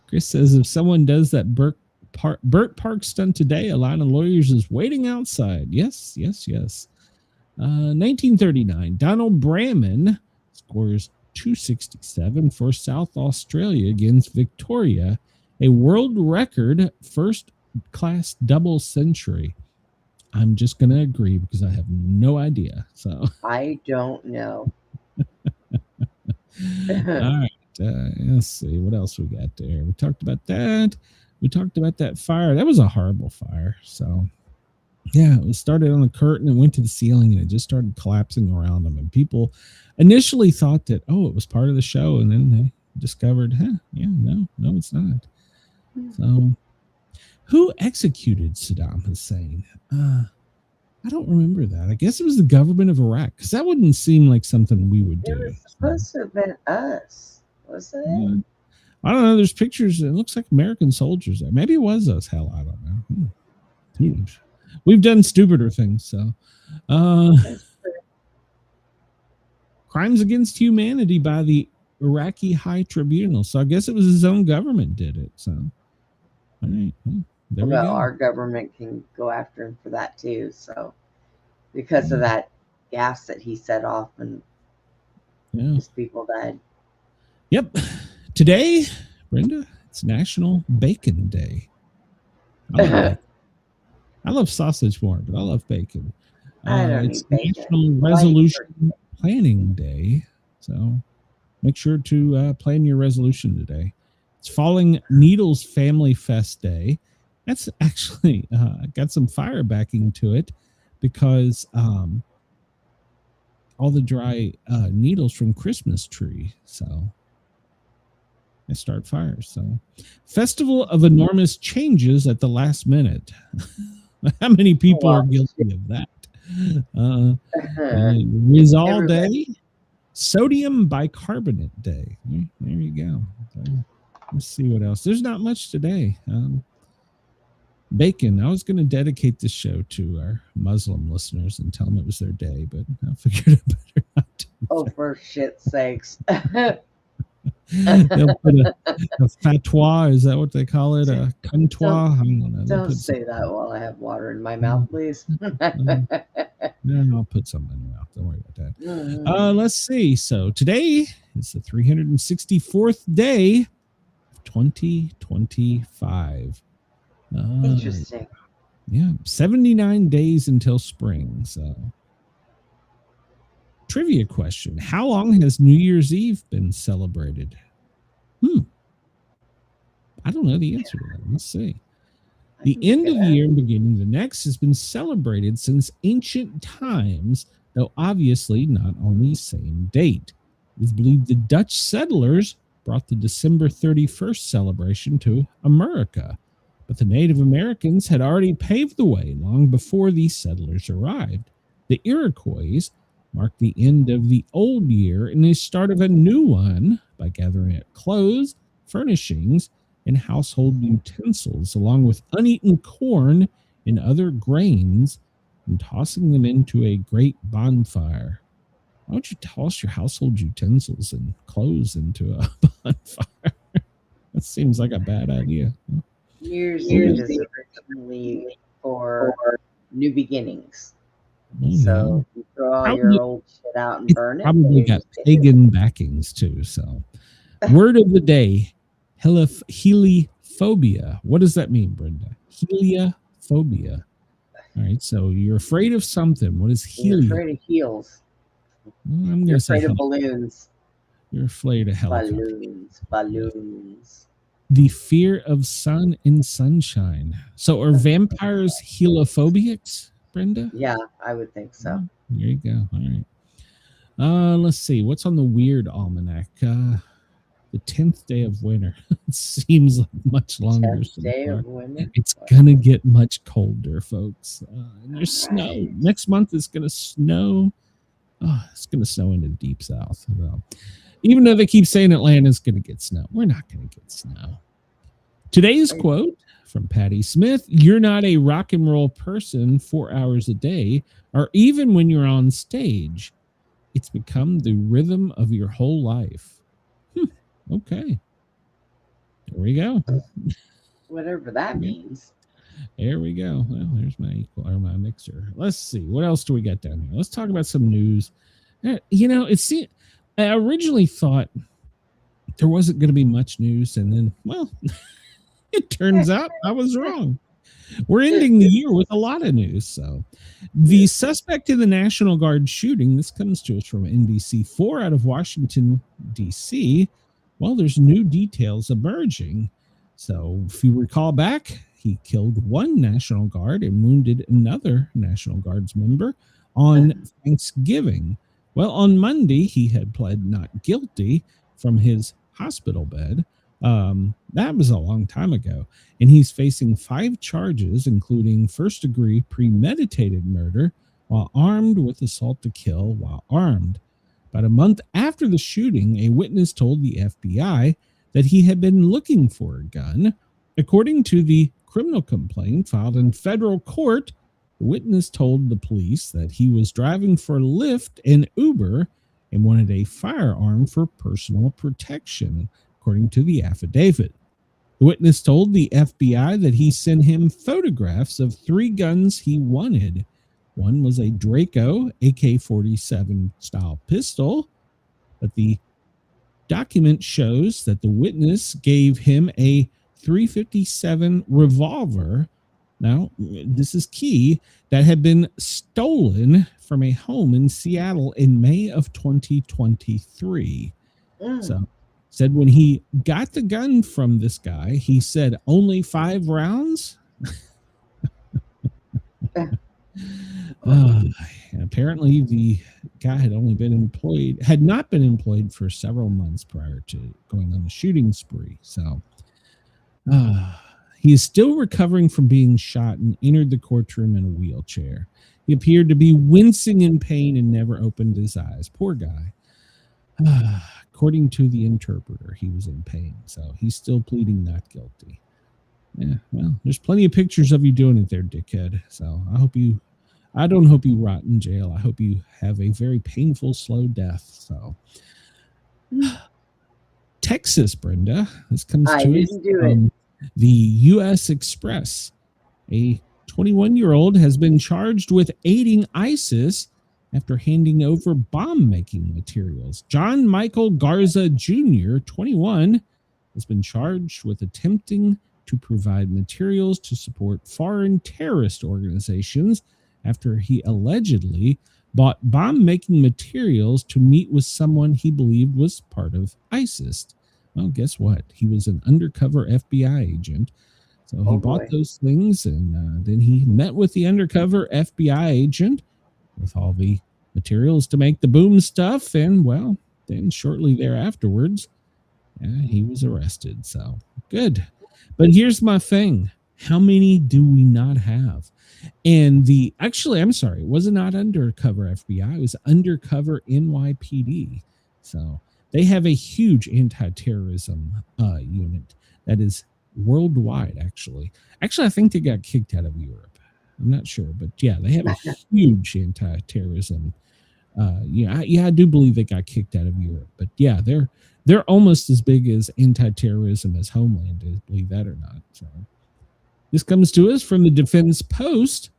Chris says if someone does that Burt Park stunt today, a line of lawyers is waiting outside. Yes. 1939, Donald Bramman scores 267 for South Australia against Victoria, a world record first-class double century. I'm just going to agree because I have no idea. So I don't know. All right. Let's see what else we got there. We talked about that. We talked about that fire. That was a horrible fire. So, yeah, it started on the curtain and went to the ceiling, and it just started collapsing around them. And people initially thought that, oh, it was part of the show, and then they discovered, no, it's not. So, who executed Saddam Hussein? I don't remember that. I guess it was the government of Iraq, because that wouldn't seem like something we would do. It was supposed to have been us, wasn't it? I don't know. There's pictures. It looks like American soldiers there. Maybe it was us. Hell, I don't know. We've done stupider things. So, crimes against humanity by the Iraqi High Tribunal. So I guess it was his own government did it. So, all right. There we go. Our government can go after him for that too. So, because of that gas that he set off, and his people died. Yep. Today, Brenda, it's National Bacon Day. I love sausage more, but I love bacon. It's National Resolution Planning Day. So make sure to plan your resolution today. It's Falling Needles Family Fest Day. That's actually got some fire backing to it because all the dry needles from Christmas tree. So I start fires. So Festival of Enormous Changes at the Last Minute. How many people are guilty of that? Rizal Day, Sodium Bicarbonate Day. There you go. Let's see what else. There's not much today. Bacon. I was going to dedicate this show to our Muslim listeners and tell them it was their day, but I figured it better not to. Oh, for shit's sakes. They'll put a fatwa, is that what they call it? A kuntwa? Don't say that while I have water in my mouth, please. I'll put something in your mouth. Don't worry about that. Let's see. So today is the 364th day of 2025. Interesting. Yeah, 79 days until spring. So, trivia question: how long has New Year's Eve been celebrated? I don't know the answer to that. Let's see. The end of the year and beginning of the next has been celebrated since ancient times, though obviously not on the same date. It is believed the Dutch settlers brought the December 31st celebration to America. But the Native Americans had already paved the way long before these settlers arrived. The Iroquois marked the end of the old year and the start of a new one by gathering up clothes, furnishings, and household utensils, along with uneaten corn and other grains, and tossing them into a great bonfire. Why don't you toss your household utensils and clothes into a bonfire? That seems like a bad idea. New Year's Eve is originally for new beginnings. So you throw all your old shit out and burn it. Probably got pagan backings too. So, word of the day: heliophobia. What does that mean, Brenda? Heliophobia. All right. So you're afraid of something. What is helio? You're afraid of heels. I'm You're afraid of balloons. You're afraid of helicopters. Balloons. The fear of sun and sunshine. So are vampires helophobics, Brenda? Yeah, I would think so. There you go. All right. Let's see. What's on the weird almanac? The 10th day of winter. It seems like much longer. 10th day of winter? It's going to get much colder, folks. And there's snow. Next month it's going to snow. Oh, it's going to snow in the deep south. Well, even though they keep saying Atlanta's going to get snow, we're not going to get snow. Today's quote from Patti Smith: "You're not a rock and roll person 4 hours a day, or even when you're on stage. It's become the rhythm of your whole life." Okay. There we go. Whatever that means. There we go. Well, there's my mixer. Let's see. What else do we got down here? Let's talk about some news. I originally thought there wasn't going to be much news, and then, well, it turns out I was wrong. We're ending the year with a lot of news. So, the suspect in the National Guard shooting, this comes to us from NBC4 out of Washington, D.C. Well, there's new details emerging. So, if you recall back, he killed one National Guard and wounded another National Guard's member on Thanksgiving. Well, on Monday, he had pled not guilty from his hospital bed. That was a long time ago. And he's facing 5 charges, including first-degree premeditated murder while armed with assault to kill while armed. About a month after the shooting, a witness told the FBI that he had been looking for a gun. According to the criminal complaint filed in federal court, the witness told the police that he was driving for Lyft and Uber and wanted a firearm for personal protection, according to the affidavit. The witness told the FBI that he sent him photographs of 3 guns he wanted. One was a Draco AK-47 style pistol, but the document shows that the witness gave him a .357 revolver. Now, this is key, that had been stolen from a home in Seattle in May of 2023. So said when he got the gun from this guy, he said only 5 rounds. Apparently the guy had not been employed for several months prior to going on a shooting spree. So he is still recovering from being shot and entered the courtroom in a wheelchair. He appeared to be wincing in pain and never opened his eyes. Poor guy. According to the interpreter, he was in pain. So he's still pleading not guilty. Yeah, well, there's plenty of pictures of you doing it there, dickhead. So I don't hope you rot in jail. I hope you have a very painful, slow death. So Texas, Brenda, this comes to us from the U.S. Express. A 21-year-old has been charged with aiding ISIS after handing over bomb-making materials. John Michael Garza Jr., 21, has been charged with attempting to provide materials to support foreign terrorist organizations after he allegedly bought bomb-making materials to meet with someone he believed was part of ISIS. Well, guess what? He was an undercover FBI agent. So he bought those things, and then he met with the undercover FBI agent with all the materials to make the boom stuff. And, well, then shortly thereafterwards, he was arrested. So good. But here's my thing. How many do we not have? And I'm sorry, it was not undercover FBI. It was undercover NYPD. So they have a huge anti-terrorism unit that is worldwide, actually. Actually, I think they got kicked out of Europe. I'm not sure, but yeah, they have a huge anti-terrorism. I do believe they got kicked out of Europe, but yeah, they're almost as big as anti-terrorism as Homeland is, believe that or not. So this comes to us from the Defense Post.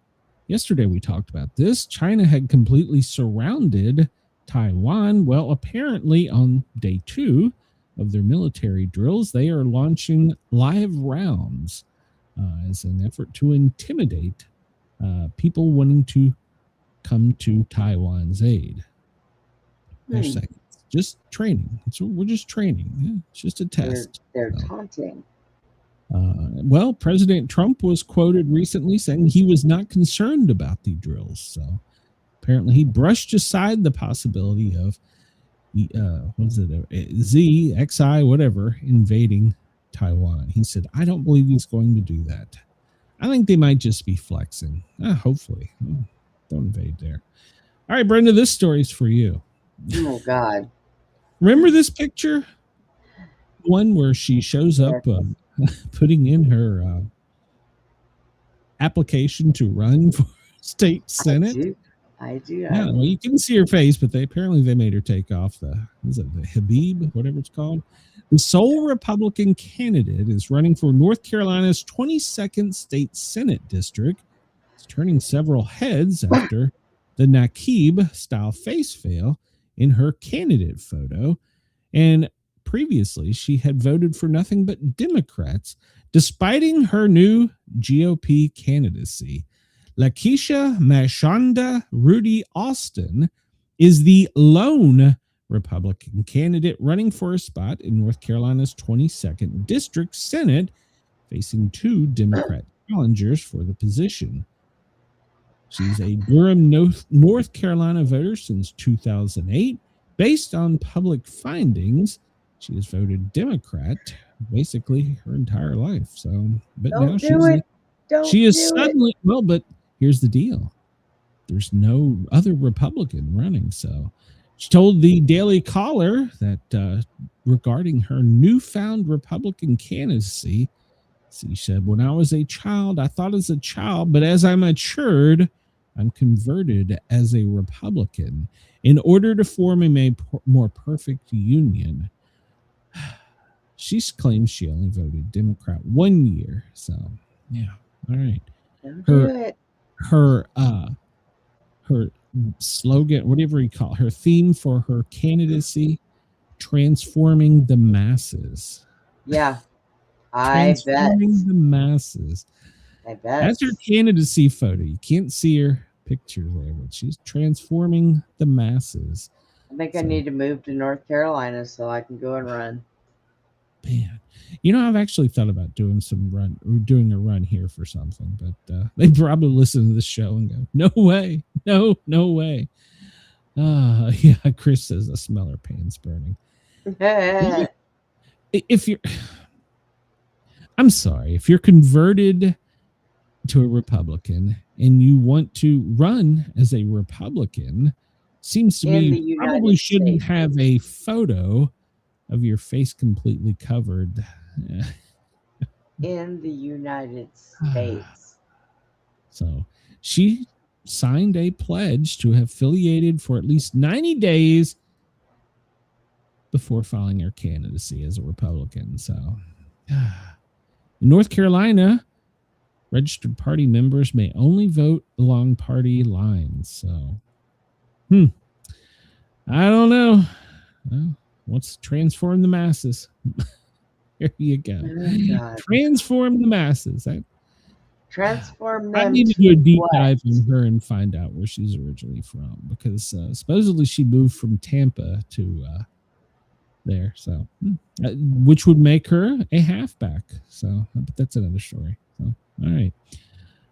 Yesterday we talked about this. China had completely surrounded Taiwan. Well, apparently on day 2 of their military drills, they are launching live rounds as an effort to intimidate people wanting to come to Taiwan's aid. They're saying it's just training. We're just training. Yeah, it's just a test. They're taunting. Well, President Trump was quoted recently saying he was not concerned about the drills. So apparently he brushed aside the possibility of XI, whatever, invading Taiwan. He said, I don't believe he's going to do that. I think they might just be flexing. Hopefully. Don't invade there. All right, Brenda, this story's for you. Oh, God. Remember this picture? One where she shows up putting in her application to run for state senate. I do. Yeah, well, you can see her face, but they made her take off the Habib, whatever it's called. The sole Republican candidate is running for North Carolina's 22nd state senate district. It's turning several heads after the Nakib-style face veil in her candidate photo. And previously, she had voted for nothing but Democrats, despite her new GOP candidacy. Lakeisha Mashonda Rudy Austin is the lone Republican candidate running for a spot in North Carolina's 22nd District Senate, facing 2 Democrat challengers for the position. She's a Durham, North Carolina voter since 2008. Based on public findings, she has voted Democrat basically her entire life. So, but now she is suddenly, well, but here's the deal. There's no other Republican running. So she told the Daily Caller that regarding her newfound Republican candidacy, she said, when I was a child, I thought as a child, but as I matured, I'm converted as a Republican in order to form a more perfect union. She claims she only voted Democrat 1 year. So, yeah. All right. Her slogan, whatever you call it, her theme for her candidacy, transforming the masses. Yeah. Transforming the masses. I bet. That's her candidacy photo. You can't see her picture there, but she's transforming the masses. I think I need to move to North Carolina so I can go and run. man. I've actually thought about doing a run here for something, but they probably listen to this show and go, no way, no way. Yeah, Chris says I smell her pants burning. I'm sorry, if you're converted to a Republican and you want to run as a Republican, seems to me you probably shouldn't have a photo of your face completely covered. In the United States. So she signed a pledge to have affiliated for at least 90 days before filing her candidacy as a Republican. So in North Carolina, registered party members may only vote along party lines. So, I don't know. Well, let's transform the masses. Here you go. Oh, transform the masses. Transform them. I need to do a deep dive on her and find out where she's originally from, because supposedly she moved from Tampa to there. So, which would make her a halfback. So, but that's another story. So, all right.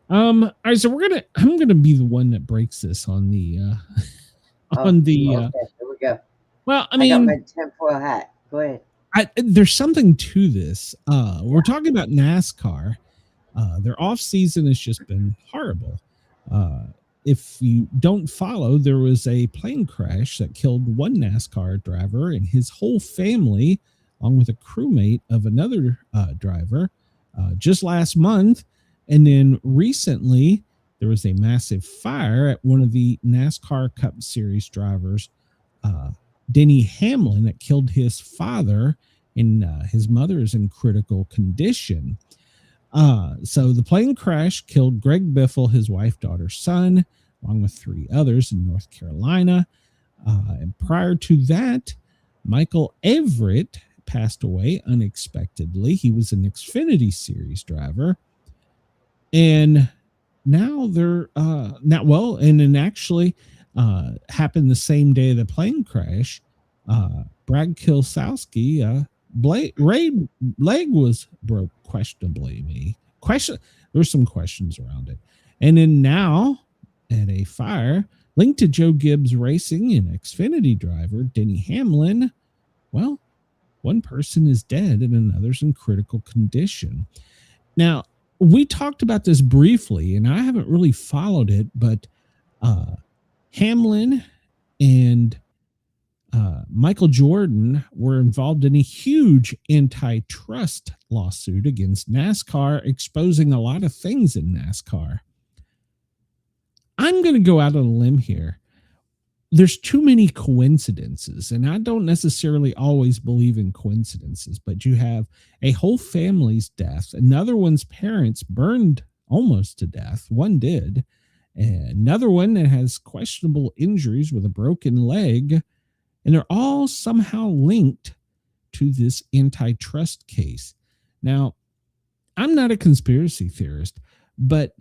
All right. So I'm gonna be the one that breaks this on the okay, here we go. Well, I mean, got my tinfoil hat. Go ahead. There's something to this. We're talking about NASCAR. Their off season has just been horrible. If you don't follow, there was a plane crash that killed one NASCAR driver and his whole family, along with a crewmate of another driver, just last month. And then recently, there was a massive fire at one of the NASCAR Cup Series drivers, Denny Hamlin, that killed his father, and his mother is in critical condition. So the plane crash killed Greg Biffle, his wife, daughter, son, along with 3 others in North Carolina. And prior to that, Michael Everett passed away unexpectedly. He was an Xfinity Series driver. And now actually happened the same day of the plane crash. Brad Keselowski, leg was broke questionably. There's some questions around it. And then now at a fire linked to Joe Gibbs Racing and Xfinity driver Denny Hamlin, well, one person is dead and another's in critical condition. Now, we talked about this briefly, and I haven't really followed it, but Hamlin and Michael Jordan were involved in a huge antitrust lawsuit against NASCAR, exposing a lot of things in NASCAR. I'm going to go out on a limb here. There's too many coincidences, and I don't necessarily always believe in coincidences, but you have a whole family's death. Another one's parents burned almost to death. One did. And another one that has questionable injuries with a broken leg. And they're all somehow linked to this antitrust case. Now, I'm not a conspiracy theorist, but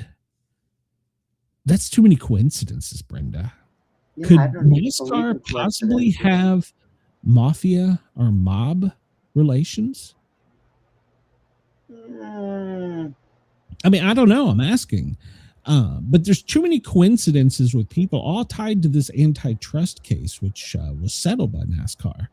that's too many coincidences, Brenda. Yeah, could NASCAR possibly have mafia or mob relations? I mean, I don't know. I'm asking. But there's too many coincidences with people all tied to this antitrust case, which was settled by NASCAR.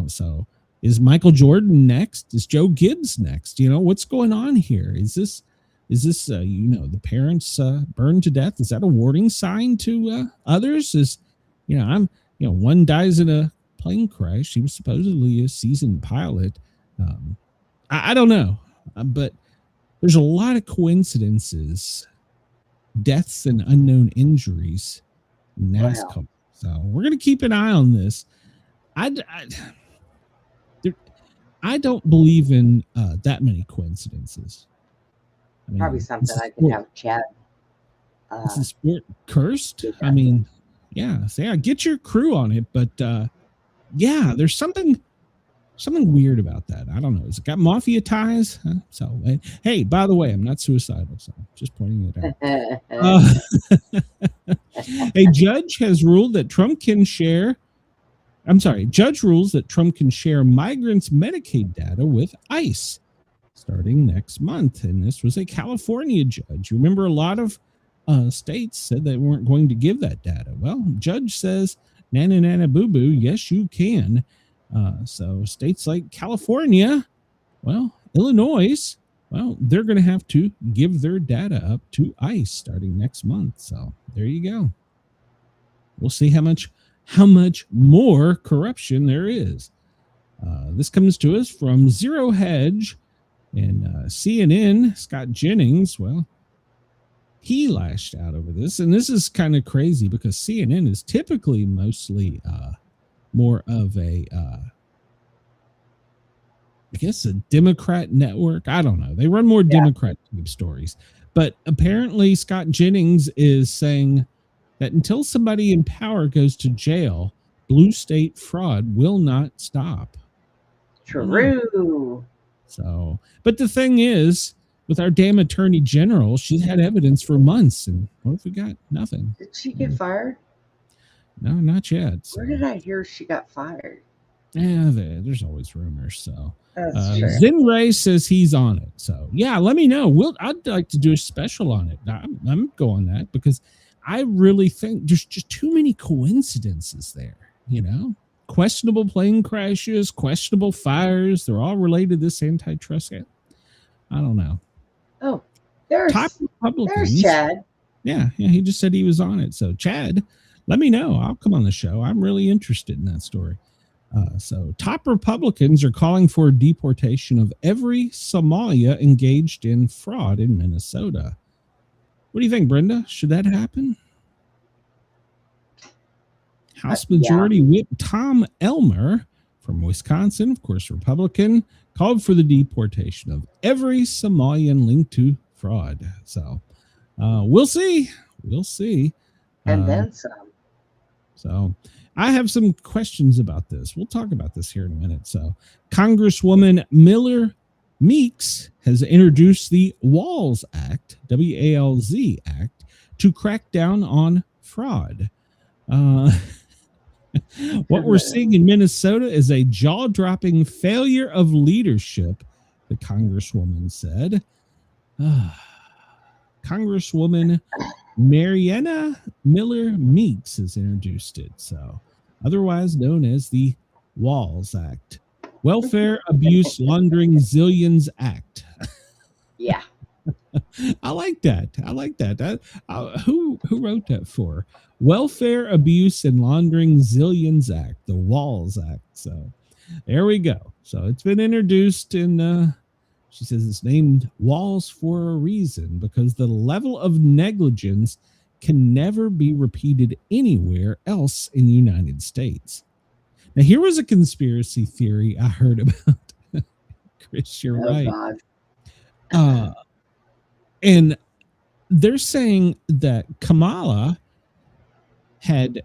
So is Michael Jordan next? Is Joe Gibbs next? What's going on here? Is this the parents burned to death? Is that a warning sign to others? One dies in a plane crash. He was supposedly a seasoned pilot. I don't know, but there's a lot of coincidences, deaths and unknown injuries in NASCAR. Wow. So we're going to keep an eye on this. I don't believe in that many coincidences. I mean, probably something I could have chat. Is the sport cursed? I mean, yeah. So yeah, get your crew on it, but yeah, there's something weird about that. I don't know. Has it got mafia ties? Huh? So hey, by the way, I'm not suicidal, so just pointing it out. A judge has ruled that Trump can share Judge rules that Trump can share migrants' Medicaid data with ICE starting next month. And this was a California judge. You remember a lot of states said they weren't going to give that data. Well, judge says, nana, nana, boo, boo, yes, you can. So states like California, well, Illinois, well, they're going to have to give their data up to ICE starting next month. So there you go. We'll see how much more corruption there is. This comes to us from Zero Hedge and CNN. Scott Jennings, well, he lashed out over this. And this is kind of crazy because CNN is typically mostly more of a, I guess, a Democrat network. I don't know. They run more Democrat stories. But apparently Scott Jennings is saying that until somebody in power goes to jail, blue state fraud will not stop. True. So, but the thing is, with our damn attorney general, she's had evidence for months, and what if we got nothing? Did she get fired? No, not yet. So. Where did I hear she got fired? Yeah, there's always rumors. So, Zinray says he's on it. So, yeah, let me know. I'd like to do a special on it. I'm going that because I really think there's just too many coincidences there, you know? Questionable plane crashes, questionable fires. They're all related to this antitrust. I don't know. Oh, there's Chad. Yeah, he just said he was on it. So, Chad, let me know. I'll come on the show. I'm really interested in that story. So, top Republicans are calling for deportation of every Somalia engaged in fraud in Minnesota. What do you think, Brenda? Should that happen? House Majority Whip Tom Elmer from Wisconsin, of course, Republican, called for the deportation of every Somalian linked to fraud. So we'll see. We'll see. And then some. So I have some questions about this. We'll talk about this here in a minute. So Congresswoman Miller Meeks has introduced the WALZ Act, W-A-L-Z Act, to crack down on fraud. What we're seeing in Minnesota is a jaw-dropping failure of leadership, the Congresswoman said. Congresswoman Mariana Miller Meeks has introduced it, so otherwise known as the WALZ Act. Welfare Abuse Laundering Zillions Act. Yeah. I like that. Who wrote that for? Welfare Abuse and Laundering Zillions Act, the WALZ Act. So there we go. So it's been introduced, and she says it's named WALZ for a reason, because the level of negligence can never be repeated anywhere else in the United States. Now, here was a conspiracy theory I heard about. Chris, you're right. And they're saying that Kamala had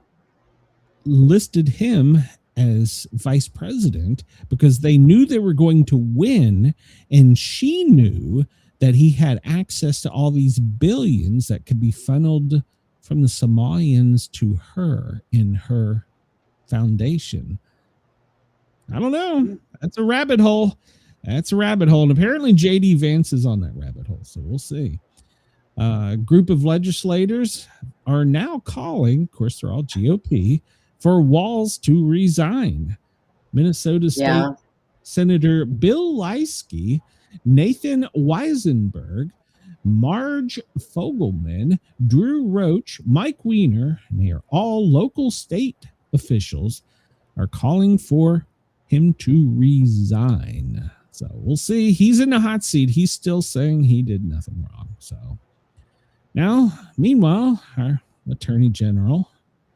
listed him as vice president because they knew they were going to win, and she knew that he had access to all these billions that could be funneled from the Somalians to her in her foundation. I don't know. That's a rabbit hole. And apparently JD Vance is on that rabbit hole, so we'll see. A group of legislators are now calling, of course, they're all GOP, for Walz to resign. Minnesota State Senator Bill Leisky, Nathan Weisenberg, Marge Fogelman, Drew Roach, Mike Weiner, and they are all local state officials, are calling for him to resign. So we'll see. He's in the hot seat. He's still saying he did nothing wrong. So now, meanwhile, our attorney general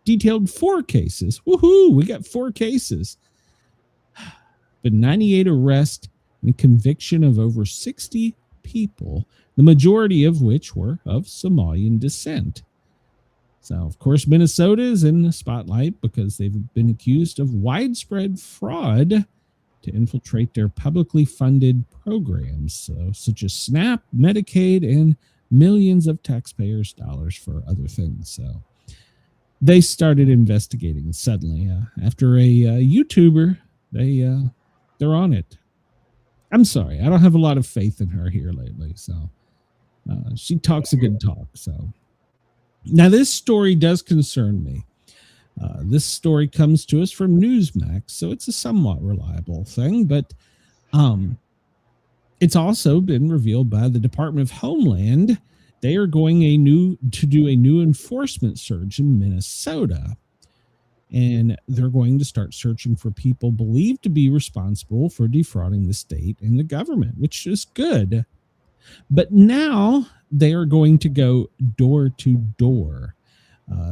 detailed 4 cases. Woohoo! We got 4 cases. But 98 arrests and conviction of over 60 people, the majority of which were of Somalian descent. So, of course, Minnesota is in the spotlight because they've been accused of widespread fraud to infiltrate their publicly funded programs, so such as SNAP, Medicaid, and millions of taxpayers' dollars for other things. So they started investigating suddenly after a YouTuber. They're on it. I'm sorry, I don't have a lot of faith in her here lately. So she talks a good talk. So now this story does concern me. This story comes to us from Newsmax, so it's a somewhat reliable thing, but it's also been revealed by the Department of Homeland. They are going to do a new enforcement surge in Minnesota, and they're going to start searching for people believed to be responsible for defrauding the state and the government, which is good. But now they are going to go door to door.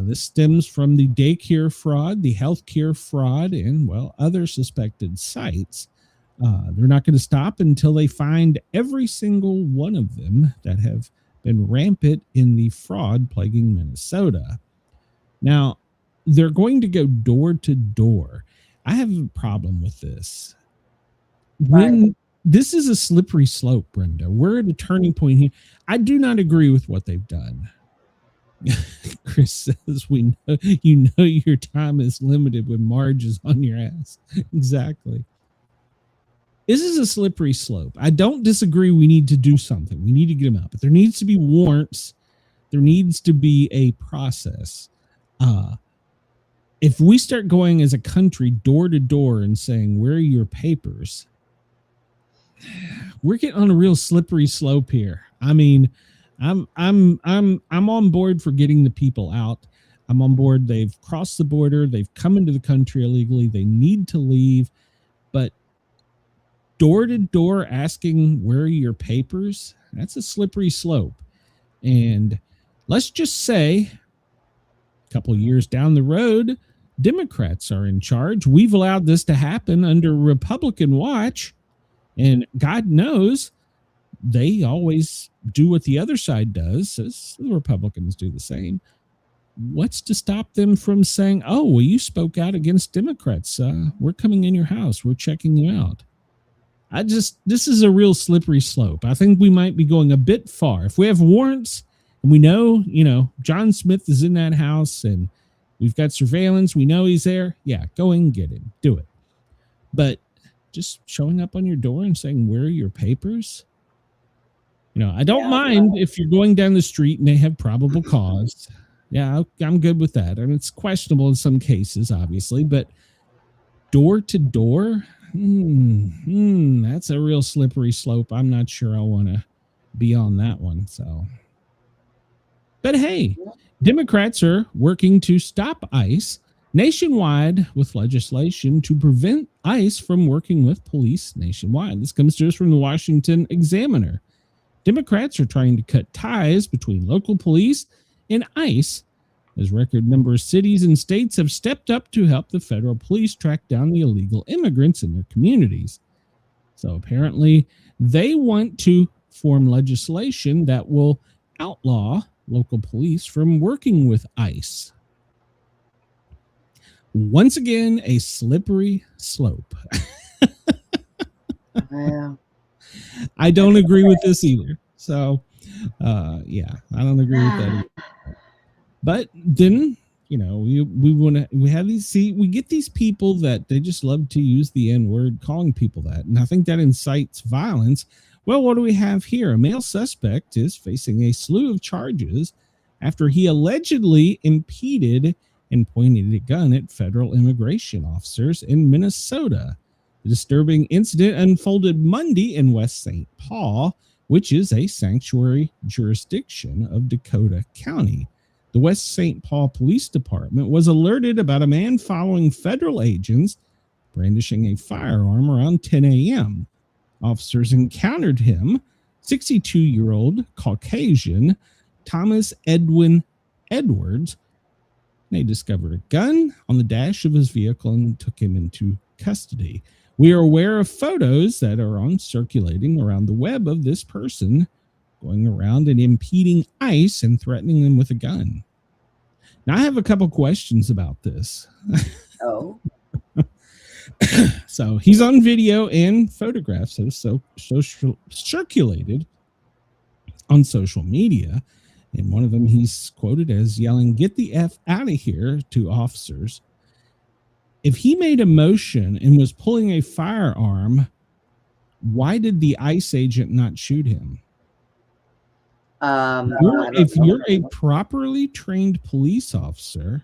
This stems from the daycare fraud, the healthcare fraud, and, well, other suspected sites. They're not going to stop until they find every single one of them that have been rampant in the fraud plaguing Minnesota. Now, they're going to go door to door. I have a problem with this. This is a slippery slope, Brenda. We're at a turning point here. I do not agree with what they've done. Chris says, "We know your time is limited when Marge is on your ass." Exactly. This is a slippery slope. I don't disagree. We need to do something. We need to get them out, but there needs to be warrants. There needs to be a process. If we start going as a country door to door and saying, "Where are your papers?" we're getting on a real slippery slope here. I mean, I'm on board for getting the people out. I'm on board. They've crossed the border. They've come into the country illegally. They need to leave. But door to door asking, "Where are your papers?" That's a slippery slope. And let's just say a couple of years down the road, Democrats are in charge. We've allowed this to happen under Republican watch. And God knows they always do what the other side does, as the Republicans do the same. What's to stop them from saying, "Oh, well, you spoke out against Democrats. We're coming in your house. We're checking you out." This is a real slippery slope. I think we might be going a bit far. If we have warrants and we know, John Smith is in that house and we've got surveillance, we know he's there. Yeah, go and get him. Do it. But just showing up on your door and saying, "Where are your papers?" I don't mind if you're going down the street and they have probable cause. Yeah, I'm good with that. I mean, it's questionable in some cases, obviously, but door to door, that's a real slippery slope. I'm not sure I want to be on that one. So, but hey, Democrats are working to stop ICE nationwide with legislation to prevent ICE from working with police nationwide. This comes to us from the Washington Examiner. Democrats are trying to cut ties between local police and ICE as record number of cities and states have stepped up to help the federal police track down the illegal immigrants in their communities. So apparently they want to form legislation that will outlaw local police from working with ICE. Once again, a slippery slope. Yeah. I don't agree with this either. So, I don't agree with that either. But then, we get these people that they just love to use the N-word, calling people that. And I think that incites violence. Well, what do we have here? A male suspect is facing a slew of charges after he allegedly impeded and pointed a gun at federal immigration officers in Minnesota. The disturbing incident unfolded Monday in West St. Paul, which is a sanctuary jurisdiction of Dakota County. The West St. Paul Police Department was alerted about a man following federal agents brandishing a firearm around 10 a.m. Officers encountered him, 62-year-old Caucasian Thomas Edwin Edwards. They discovered a gun on the dash of his vehicle and took him into custody. We are aware of photos that are circulating around the web of this person going around and impeding ICE and threatening them with a gun. Now, I have a couple questions about this. Oh. So he's on video and photographs, so circulated on social media. In one of them, he's quoted as yelling, "Get the F out of here," to officers. If he made a motion and was pulling a firearm, why did the ICE agent not shoot him? If you're a properly trained police officer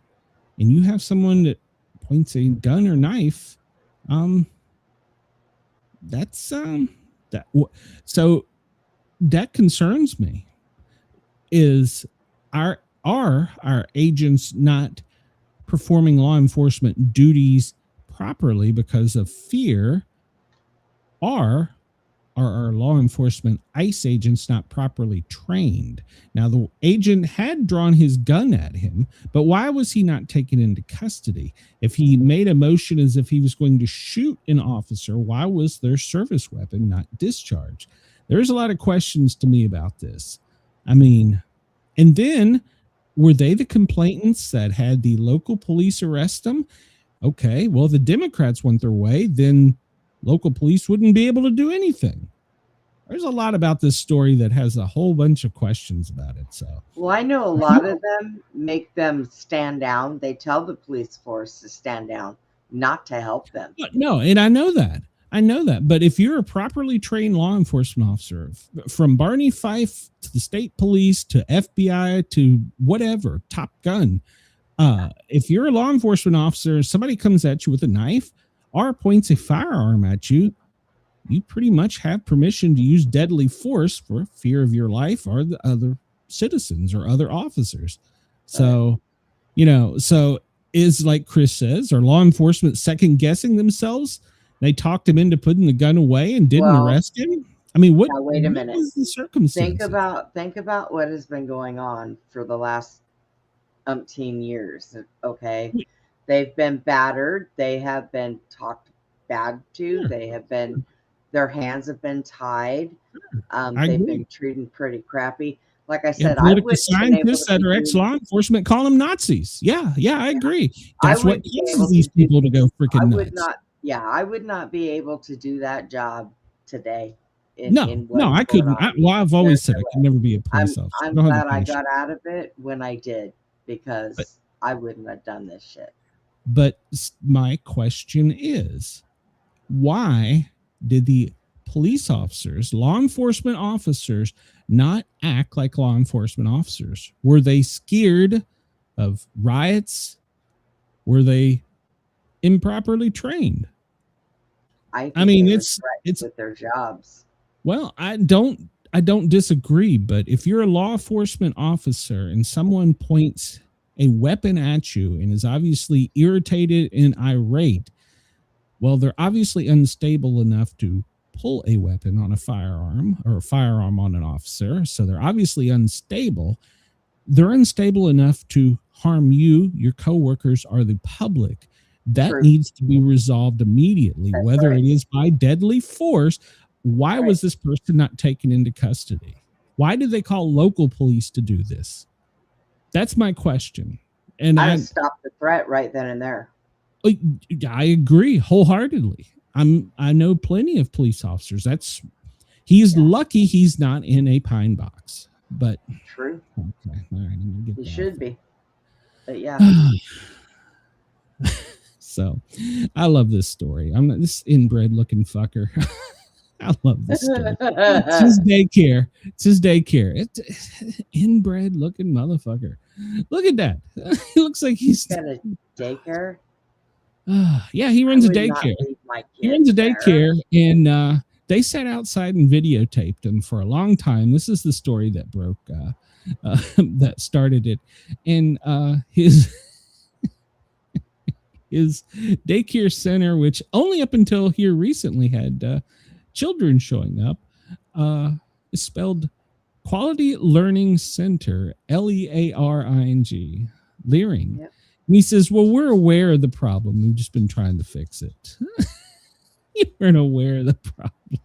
and you have someone that points a gun or knife, so that concerns me. Is our agents not performing law enforcement duties properly because of fear? Are our law enforcement ICE agents not properly trained? Now, the agent had drawn his gun at him, but why was he not taken into custody? If he made a motion as if he was going to shoot an officer, why was their service weapon not discharged? There's a lot of questions to me about this. I mean, and then were they the complainants that had the local police arrest them? Okay, well, the Democrats went their way, then local police wouldn't be able to do anything. There's a lot about this story that has a whole bunch of questions about it. So, well, I know a lot of them make them stand down. They tell the police force to stand down, not to help them. No, and I know that. But if you're a properly trained law enforcement officer, from Barney Fife to the state police to FBI to whatever, Top Gun, if you're a law enforcement officer, somebody comes at you with a knife or points a firearm at you, you pretty much have permission to use deadly force for fear of your life or the other citizens or other officers. So, so is, like Chris says, are law enforcement second guessing themselves? They talked him into putting the gun away and didn't arrest him. I mean, what? Now, wait a minute. Is the circumstance? Think about what has been going on for the last umpteen years. Okay, they've been battered. They have been talked bad to. They have been. Their hands have been tied. They've been treated pretty crappy. Like I said, political scientists that are ex-law enforcement call them Nazis. Yeah, I agree. That's what causes these people to go freaking nuts. I would not be able to do that job today. I couldn't. I've always said I could never be a police officer. I'm glad I got out of it when I did, because I wouldn't have done this shit. But my question is, why did the police officers, law enforcement officers, not act like law enforcement officers? Were they scared of riots? Were they improperly trained? I mean, it's with their jobs. Well, I don't disagree, but if you're a law enforcement officer and someone points a weapon at you and is obviously irritated and irate, well, they're obviously unstable enough to pull a weapon on a firearm or a firearm on an officer. So they're obviously unstable. They're unstable enough to harm you, your coworkers, or the public. That needs to be resolved immediately, whether it is by deadly force. Why was this person not taken into custody? Why did they call local police to do this? That's my question. And I stopped the threat right then and there. I agree wholeheartedly. I know plenty of police officers. He's lucky he's not in a pine box. But true. Okay. All right. He should be. But yeah. So I love this story. I'm not this inbred looking fucker. I love this story. It's his daycare. It's inbred looking motherfucker. Look at that. He looks like he's got a daycare. Yeah, he runs a daycare. He runs a daycare, and they sat outside and videotaped him for a long time. This is the story that broke, that started it. And his daycare center, which only up until here recently had children showing up, is spelled Quality Learning Center, Learing, Learing. Yep. And he says, well, we're aware of the problem. We've just been trying to fix it. You weren't aware of the problem.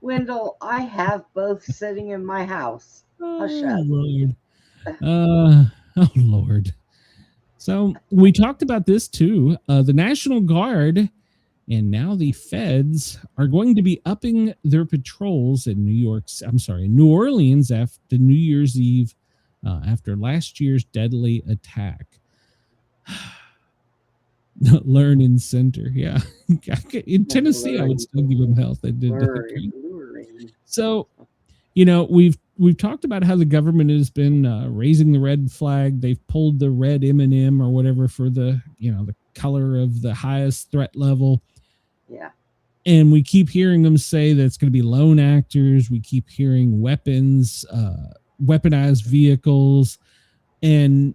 Wendell, I have both sitting in my house. Oh, Lord. Oh, Lord. So we talked about this too. The National Guard and now the feds are going to be upping their patrols in New Orleans after New Year's Eve after last year's deadly attack. Learning center, yeah. In Tennessee, I would still give them health. They did. So, we've talked about how the government has been raising the red flag. They've pulled the red M&M or whatever for the the color of the highest threat level. Yeah. And we keep hearing them say that it's going to be lone actors. We keep hearing weapons, weaponized vehicles, and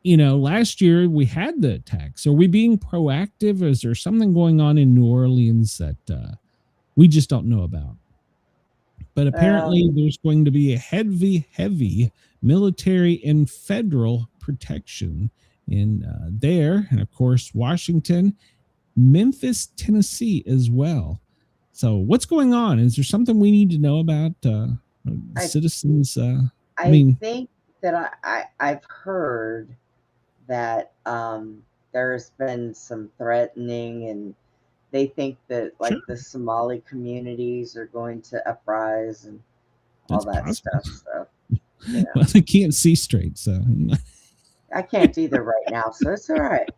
last year we had the attacks. Are we being proactive? Is there something going on in New Orleans that we just don't know about? But apparently there's going to be a heavy military and federal protection in there. And of course, Washington, Memphis, Tennessee as well. So what's going on? Is there something we need to know about citizens? I think that I've heard that there's been some threatening, and they think that the Somali communities are going to uprise and all that stuff. So well, they can't see straight, so I can't either right now, so it's all right.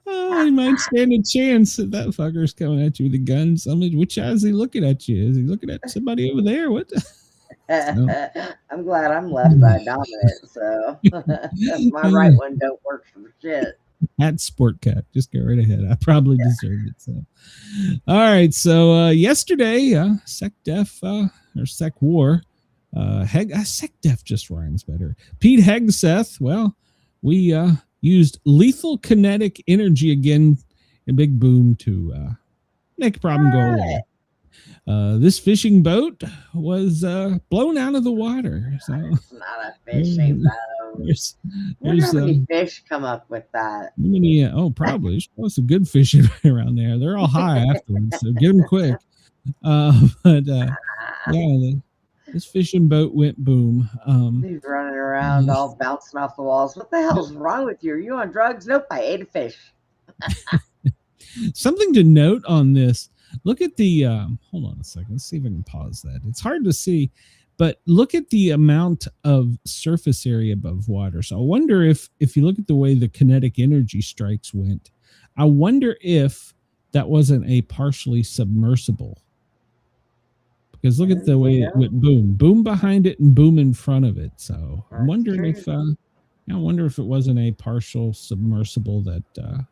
You might stand a chance if that fucker's coming at you with a gun. Which eye is he looking at you? Is he looking at somebody over there? What? No. I'm glad I'm left eye dominant, so my right one don't work for shit. At Sportcat, just go right ahead. I probably deserved it. So, all right. So yesterday, SecDef or Sec War, SecDef just rhymes better. Pete Hegseth. Well, we used lethal kinetic energy again, a big boom to make a problem go away. This fishing boat was blown out of the water. So it's not a fishing boat. There's how many fish come up with that? Probably. There's probably some good fish around there. They're all high afterwards, so get them quick. This fishing boat went boom. He's running around all bouncing off the walls. What the hell's wrong with you? Are you on drugs? Nope, I ate a fish. Something to note on this. Look at the, hold on a second. Let's see if I can pause that. It's hard to see, but look at the amount of surface area above water. So I wonder if you look at the way the kinetic energy strikes went, I wonder if that wasn't a partially submersible. Because look at the way it went boom behind it and boom in front of it. So I'm wondering if, I wonder if it wasn't a partial submersible that,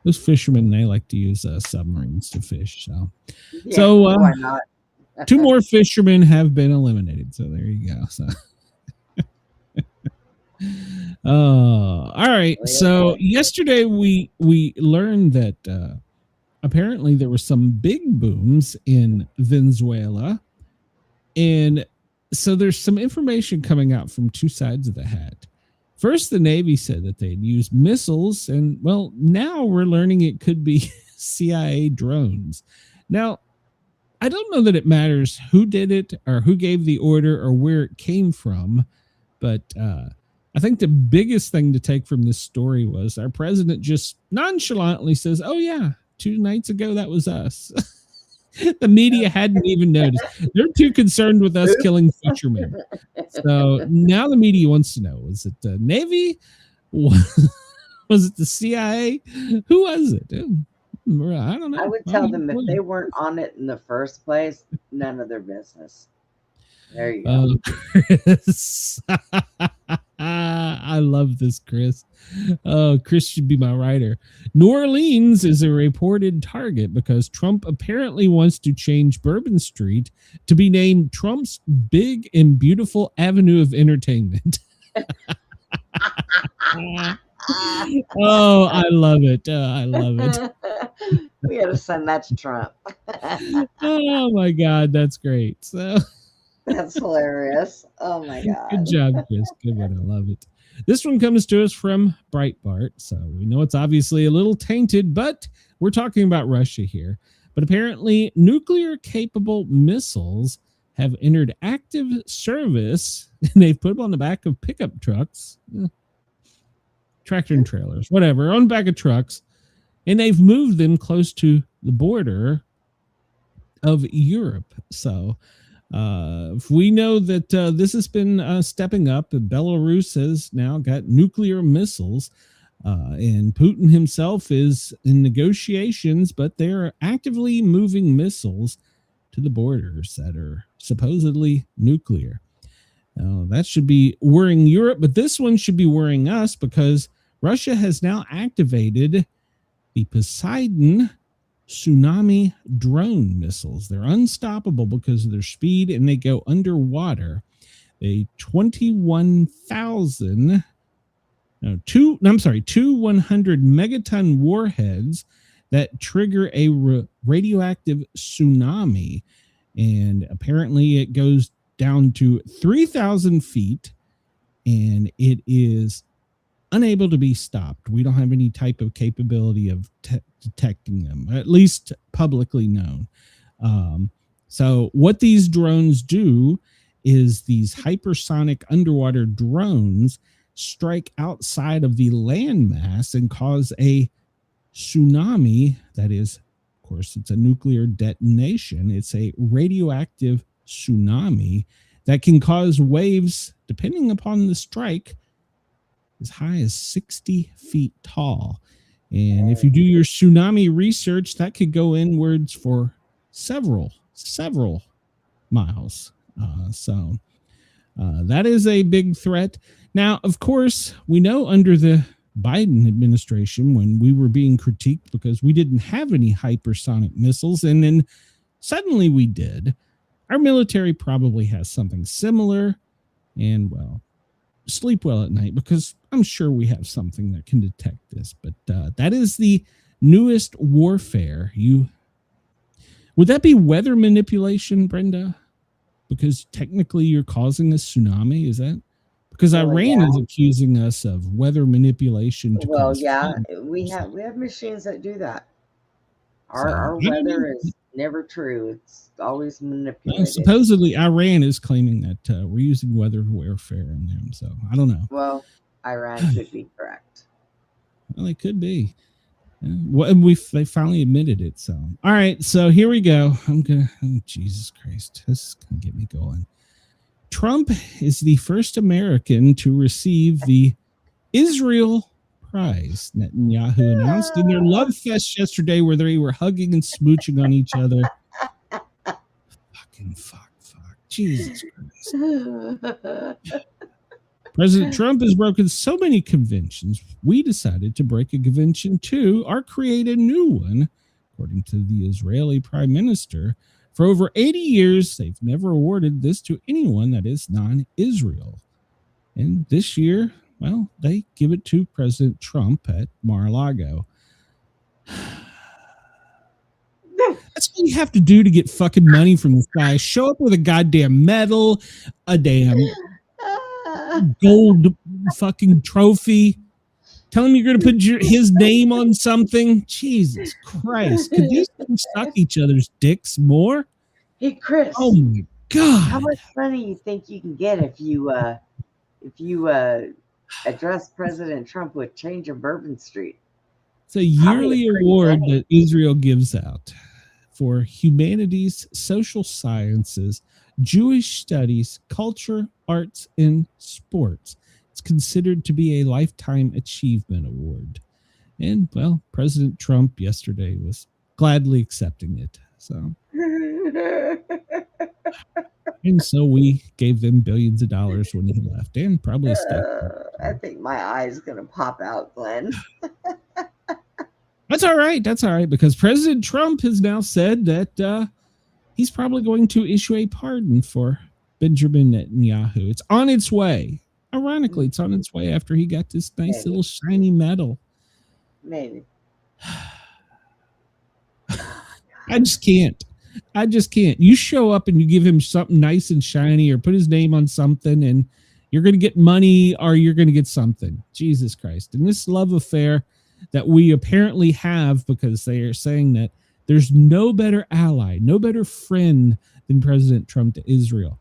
those fishermen, they like to use submarines to fish. So, why not? 2 more fishermen have been eliminated. So there you go. So, all right. So yesterday we learned that apparently there were some big booms in Venezuela, and so there's some information coming out from 2 sides of the hat. First, the Navy said that they'd used missiles, and well, now we're learning it could be CIA drones. Now, I don't know that it matters who did it or who gave the order or where it came from, but I think the biggest thing to take from this story was our president just nonchalantly says, "Oh yeah, 2 nights ago that was us." The media hadn't even noticed. They're too concerned with us killing fishermen. So now the media wants to know, was it the Navy? Was it the CIA? Who was it? I don't know. I would tell them if they weren't on it in the first place, none of their business. There you go. Chris. I love this, Chris. Oh, Chris should be my writer. New Orleans is a reported target because Trump apparently wants to change Bourbon Street to be named Trump's Big and Beautiful Avenue of Entertainment. Oh, I love it. I love it. We got to send that to Trump. Oh, my God. That's great. So that's hilarious. Oh, my God. Good job, Chris. Good one. I love it. This one comes to us from Breitbart, so we know it's obviously a little tainted, but we're talking about Russia here. But apparently, nuclear-capable missiles have entered active service, and they've put them on the back of pickup trucks, tractor and trailers, whatever, on the back of trucks, and they've moved them close to the border of Europe. So We know that this has been stepping up. Belarus has now got nuclear missiles, and Putin himself is in negotiations, but they're actively moving missiles to the borders that are supposedly nuclear. Now, that should be worrying Europe, but this one should be worrying us because Russia has now activated the Poseidon tsunami drone missiles. They're unstoppable because of their speed and they go underwater. Two 100 megaton warheads that trigger a radioactive tsunami. And apparently it goes down to 3,000 feet and it is unable to be stopped. We don't have any type of capability of detecting them, at least publicly known. So what these drones do is these hypersonic underwater drones strike outside of the landmass and cause a tsunami. That is, of course, it's a nuclear detonation. It's a radioactive tsunami that can cause waves, depending upon the strike, as high as 60 feet tall. And if you do your tsunami research, that could go inwards for several miles. So that is a big threat. Now, of course, we know under the Biden administration, when we were being critiqued because we didn't have any hypersonic missiles, and then suddenly we did, our military probably has something similar. And, well, sleep well at night because I'm sure we have something that can detect this. But that is the newest warfare. Would that be weather manipulation, Brenda? Because technically you're causing a tsunami, is that? Because Iran is accusing us of weather manipulation. Well, yeah, we have machines that do that. Our weather is never true. It's always manipulated. Supposedly, Iran is claiming that we're using weather warfare on them. So I don't know. Well, Iran could be correct. Well, they could be. Well, they finally admitted it. So all right. So here we go. Jesus Christ, this is gonna get me going. Trump is the first American to receive the Israel Prize. Netanyahu announced in their love fest yesterday where they were hugging and smooching on each other. Fuck. Jesus Christ. President Trump has broken so many conventions, we decided to break a convention too, or create a new one, according to the Israeli Prime Minister. For over 80 years, they've never awarded this to anyone that is non-Israel. And this year, well, they give it to President Trump at Mar-a-Lago. That's what you have to do to get fucking money from this guy. Show up with a goddamn medal, a damn gold fucking trophy. Tell him you're going to put his name on something. Jesus Christ. Could these things suck each other's dicks more? Hey, Chris. Oh, my God. How much money do you think you can get if you address President Trump with Change of Bourbon Street? It's a yearly award that Israel gives out for humanities, social sciences, Jewish studies, culture, arts, and sports. It's considered to be a lifetime achievement award. And, well, President Trump yesterday was gladly accepting it. So, and so we gave them billions of dollars when he left, and probably I think my eye is going to pop out, Glenn. That's all right. That's all right, because President Trump has now said that he's probably going to issue a pardon for Benjamin Netanyahu. It's on its way. Ironically, it's on its way after he got this nice little shiny medal. Maybe. I just can't. You show up and you give him something nice and shiny or put his name on something and you're going to get money or you're going to get something. Jesus Christ. And this love affair that we apparently have, because they are saying that there's no better ally, no better friend than President Trump to Israel.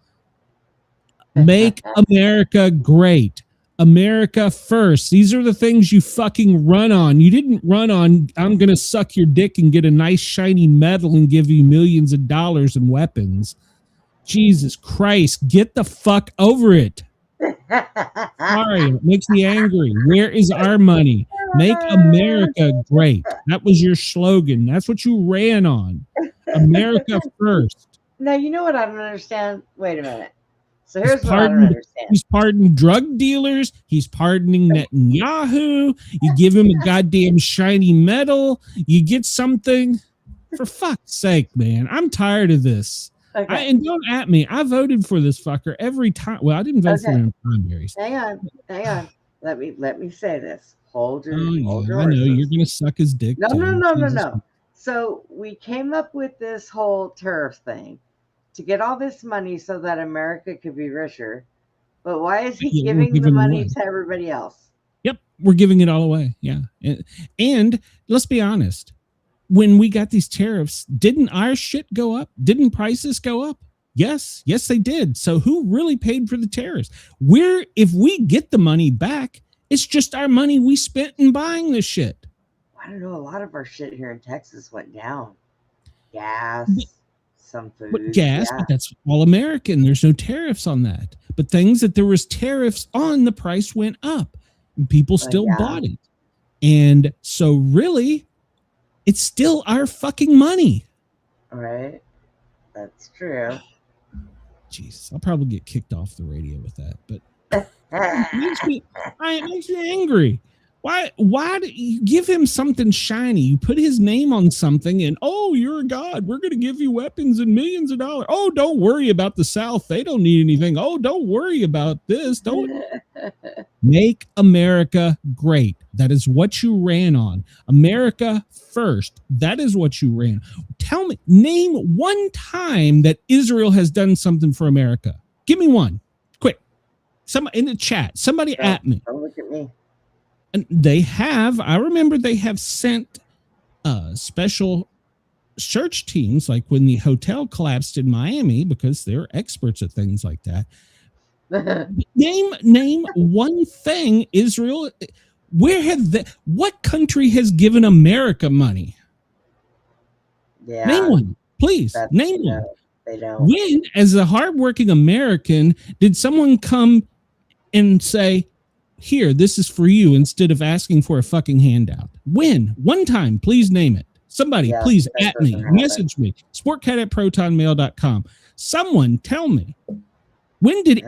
Make America great. America first. These are the things you fucking run on. You didn't run on, I'm going to suck your dick and get a nice shiny medal and give you millions of dollars and weapons. Jesus Christ, get the fuck over it. Sorry, it makes me angry. Where is our money? Make America great. That was your slogan. That's what you ran on. America first. Now, you know what I don't understand? Wait a minute. So here's what I don't understand. He's pardoning drug dealers. He's pardoning Netanyahu. You give him a goddamn shiny medal. You get something. For fuck's sake, man. I'm tired of this. Okay. And don't at me. I voted for this fucker every time. Well, I didn't vote for him in primaries. Hang on. Let me say this. Hold your I know you're gonna suck his dick. No. So we came up with this whole tariff thing to get all this money so that America could be richer. But why is he giving the money to everybody else? Yep, we're giving it all away. Yeah, and let's be honest. When we got these tariffs, didn't our shit go up? Didn't prices go up? Yes, they did. So who really paid for the tariffs? If we get the money back, it's just our money we spent in buying this shit. I don't know. A lot of our shit here in Texas went down. Gas, some food. But that's all American. There's no tariffs on that. But things that there was tariffs on, the price went up. And people still bought it. And so really, it's still our fucking money. Right. That's true. Jesus, I'll probably get kicked off the radio with that, but it makes me angry. Why do you give him something shiny? You put his name on something and, oh, you're a god. We're going to give you weapons and millions of dollars. Oh, don't worry about the South. They don't need anything. Oh, don't worry about this. Don't make America great. That is what you ran on. America first. That is what you ran. Tell me, name one time that Israel has done something for America. Give me one. Quick. Somebody in the chat. Somebody at me. Don't look at me. And I remember they have sent special search teams, like when the hotel collapsed in Miami, because they're experts at things like that. Name one thing Israel. What country has given America money? Yeah. Name one, please. Name one. They don't. When, as a hardworking American, did someone come and say, here, this is for you, instead of asking for a fucking handout? When? One time, please name it. Somebody, please at me, message me. Sportcat@protonmail.com. Someone tell me, when did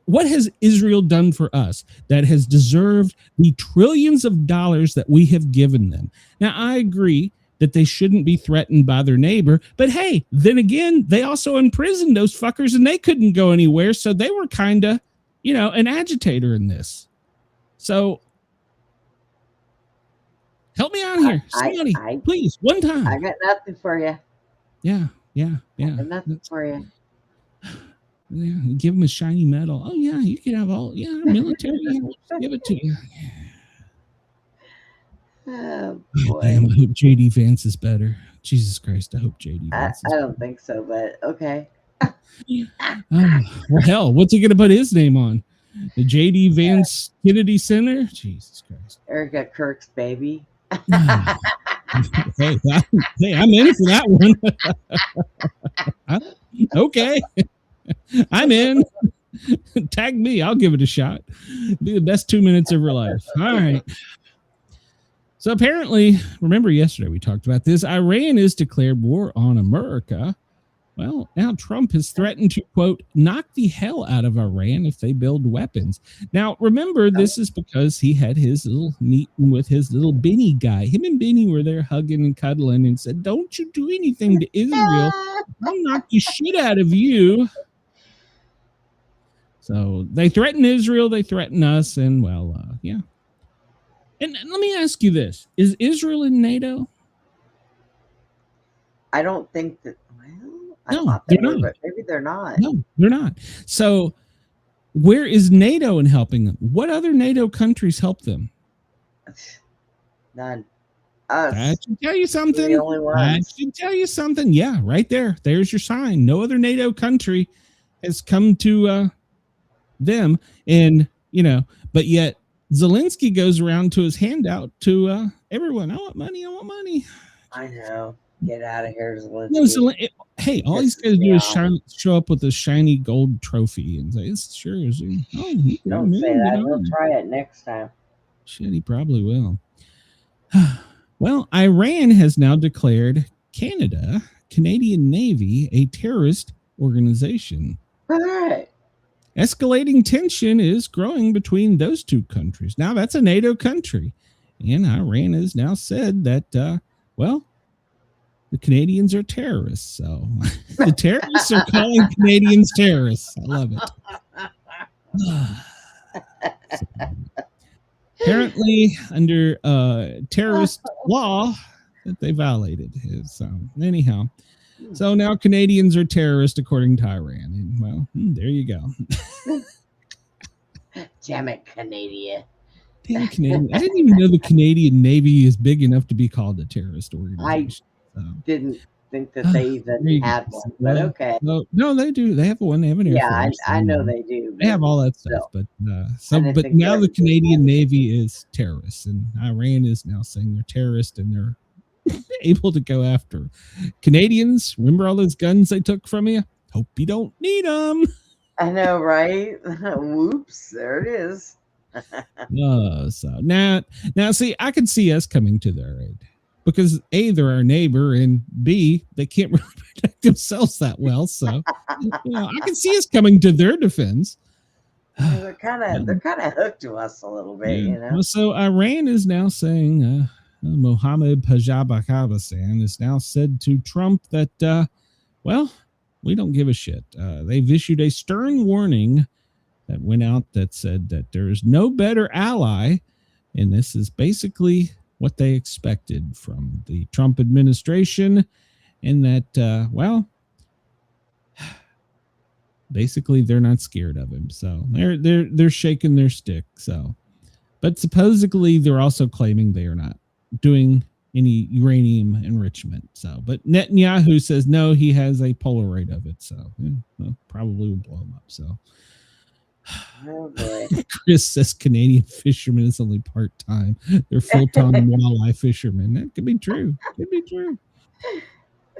what has Israel done for us that has deserved the trillions of dollars that we have given them? Now, I agree that they shouldn't be threatened by their neighbor, but hey, then again, they also imprisoned those fuckers and they couldn't go anywhere, so they were kind of, an agitator in this. So help me out here. Somebody, please, one time. I got nothing for you. Yeah. I got nothing for you. Yeah, give him a shiny medal. Oh, yeah, you can have all, military. Give it to you. Oh, boy. Damn, I hope JD Vance is better. Jesus Christ, I hope JD Vance is better. I don't think so, but okay. Well, hell, what's he going to put his name on? The J.D. Vance Kennedy Center? Jesus Christ. Erica Kirk's baby. Hey, I'm in for that one. Okay. I'm in. Tag me. I'll give it a shot. Be the best 2 minutes of your life. All right. So apparently, remember yesterday we talked about this. Iran has declared war on America. Well, now Trump has threatened to, quote, knock the hell out of Iran if they build weapons. Now, remember, this is because he had his little meeting with his little Benny guy. Him and Benny were there hugging and cuddling and said, don't you do anything to Israel. I'll knock the shit out of you. So they threaten Israel. They threaten us. And, well, yeah. And let me ask you this. Is Israel in NATO? I don't think that. No, they're not. But maybe they're not. No, they're not. So where is NATO in helping them? What other NATO countries help them? None. Us. That should tell you something. The only ones. That should tell you something. Yeah, right there. There's your sign. No other NATO country has come to them. And, but yet Zelensky goes around to his handout to everyone. I want money. I know. Get out of here, Zelensky. No, hey, all he's got to do is show up with a shiny gold trophy and say, "It's sure is." Don't say that. He'll try it next time. Shit, he probably will. Well, Iran has now declared Canadian Navy a terrorist organization. All right. Escalating tension is growing between those two countries. Now, that's a NATO country. And Iran has now said that, the Canadians are terrorists. So the terrorists are calling Canadians terrorists. I love it. Apparently, under terrorist law, that they violated his. So anyhow, so now Canadians are terrorists according to Iran. And well, there you go. Damn it, Canada. Damn Canadian. I didn't even know the Canadian Navy is big enough to be called a terrorist organization. I didn't think that they even had one, but okay. No, they do. They have one. They have an Air Force. I know they do. They have all that stuff. But but now the Canadian Navy is terrorists, and Iran is now saying they're terrorists, and they're able to go after Canadians. Remember all those guns they took from you? Hope you don't need them. I know, right? Whoops, there it is. So now see, I can see us coming to their aid because A, they're our neighbor, and B, they can't really protect themselves that well. So I can see us coming to their defense. They're kind of hooked to us a little bit, you know. So Iran is now saying Mohammed Pajabakabastan has now said to Trump that we don't give a shit. They've issued a stern warning that went out that said that there is no better ally, and this is basically what they expected from the Trump administration, and that basically they're not scared of him, so they're shaking their stick. So, but supposedly they're also claiming they are not doing any uranium enrichment. So, but Netanyahu says no, he has a Polaroid of it, so probably will blow him up. So. Oh boy. Chris says Canadian fishermen is only part-time. They're full-time walleye fishermen. That could be true.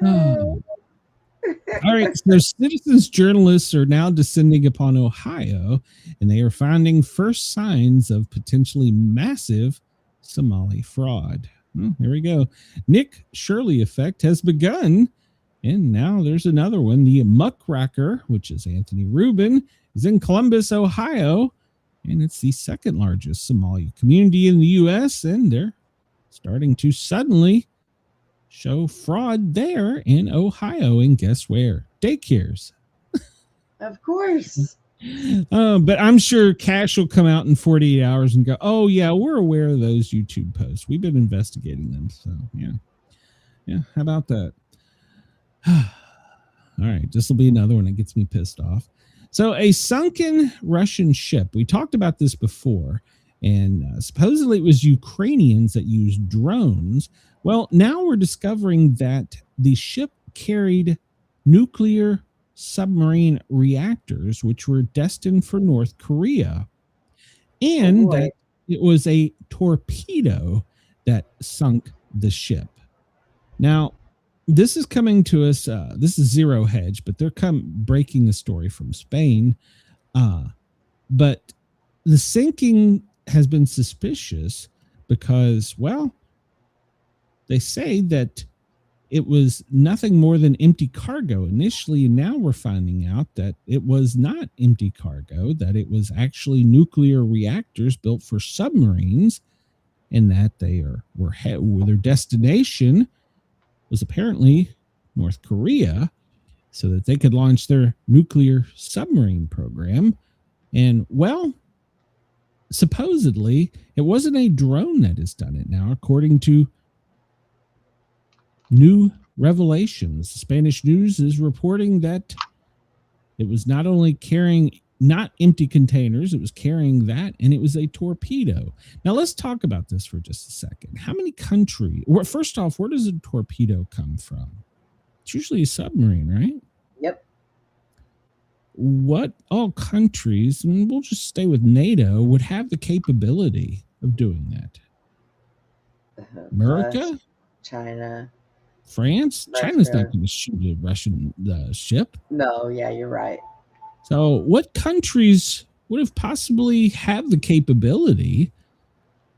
Oh. All right. So citizens journalists are now descending upon Ohio, and they are finding first signs of potentially massive Somali fraud. Well, there we go. Nick Shirley effect has begun, and now there's another one. The muckraker, which is Anthony Rubin, is in Columbus, Ohio, and it's the second largest Somali community in the U.S., and they're starting to suddenly show fraud there in Ohio, and guess where? Daycares. Of course. But I'm sure Cash will come out in 48 hours and go, oh, yeah, we're aware of those YouTube posts. We've been investigating them, so yeah, how about that? All right, this will be another one that gets me pissed off. So a sunken Russian ship, we talked about this before, and supposedly it was Ukrainians that used drones. Well, now we're discovering that the ship carried nuclear submarine reactors, which were destined for North Korea, and that it was a torpedo that sunk the ship. Now, this is coming to us. This is Zero Hedge, but they're breaking the story from Spain. But the sinking has been suspicious because, well, they say that it was nothing more than empty cargo initially. And now we're finding out that it was not empty cargo, that it was actually nuclear reactors built for submarines, and that their destination was apparently North Korea, so that they could launch their nuclear submarine program. And, well, supposedly it wasn't a drone that has done it now, according to new revelations. Spanish news is reporting that it was not only carrying not empty containers, it was carrying that, and it was a torpedo. Now, let's talk about this for just a second. How many countries, first off, where does a torpedo come from? It's usually a submarine, right? Yep. What all countries, and we'll just stay with NATO, would have the capability of doing that? America? China. France. China's not going to shoot a Russian ship. No, yeah, you're right. So what countries would have possibly have the capability,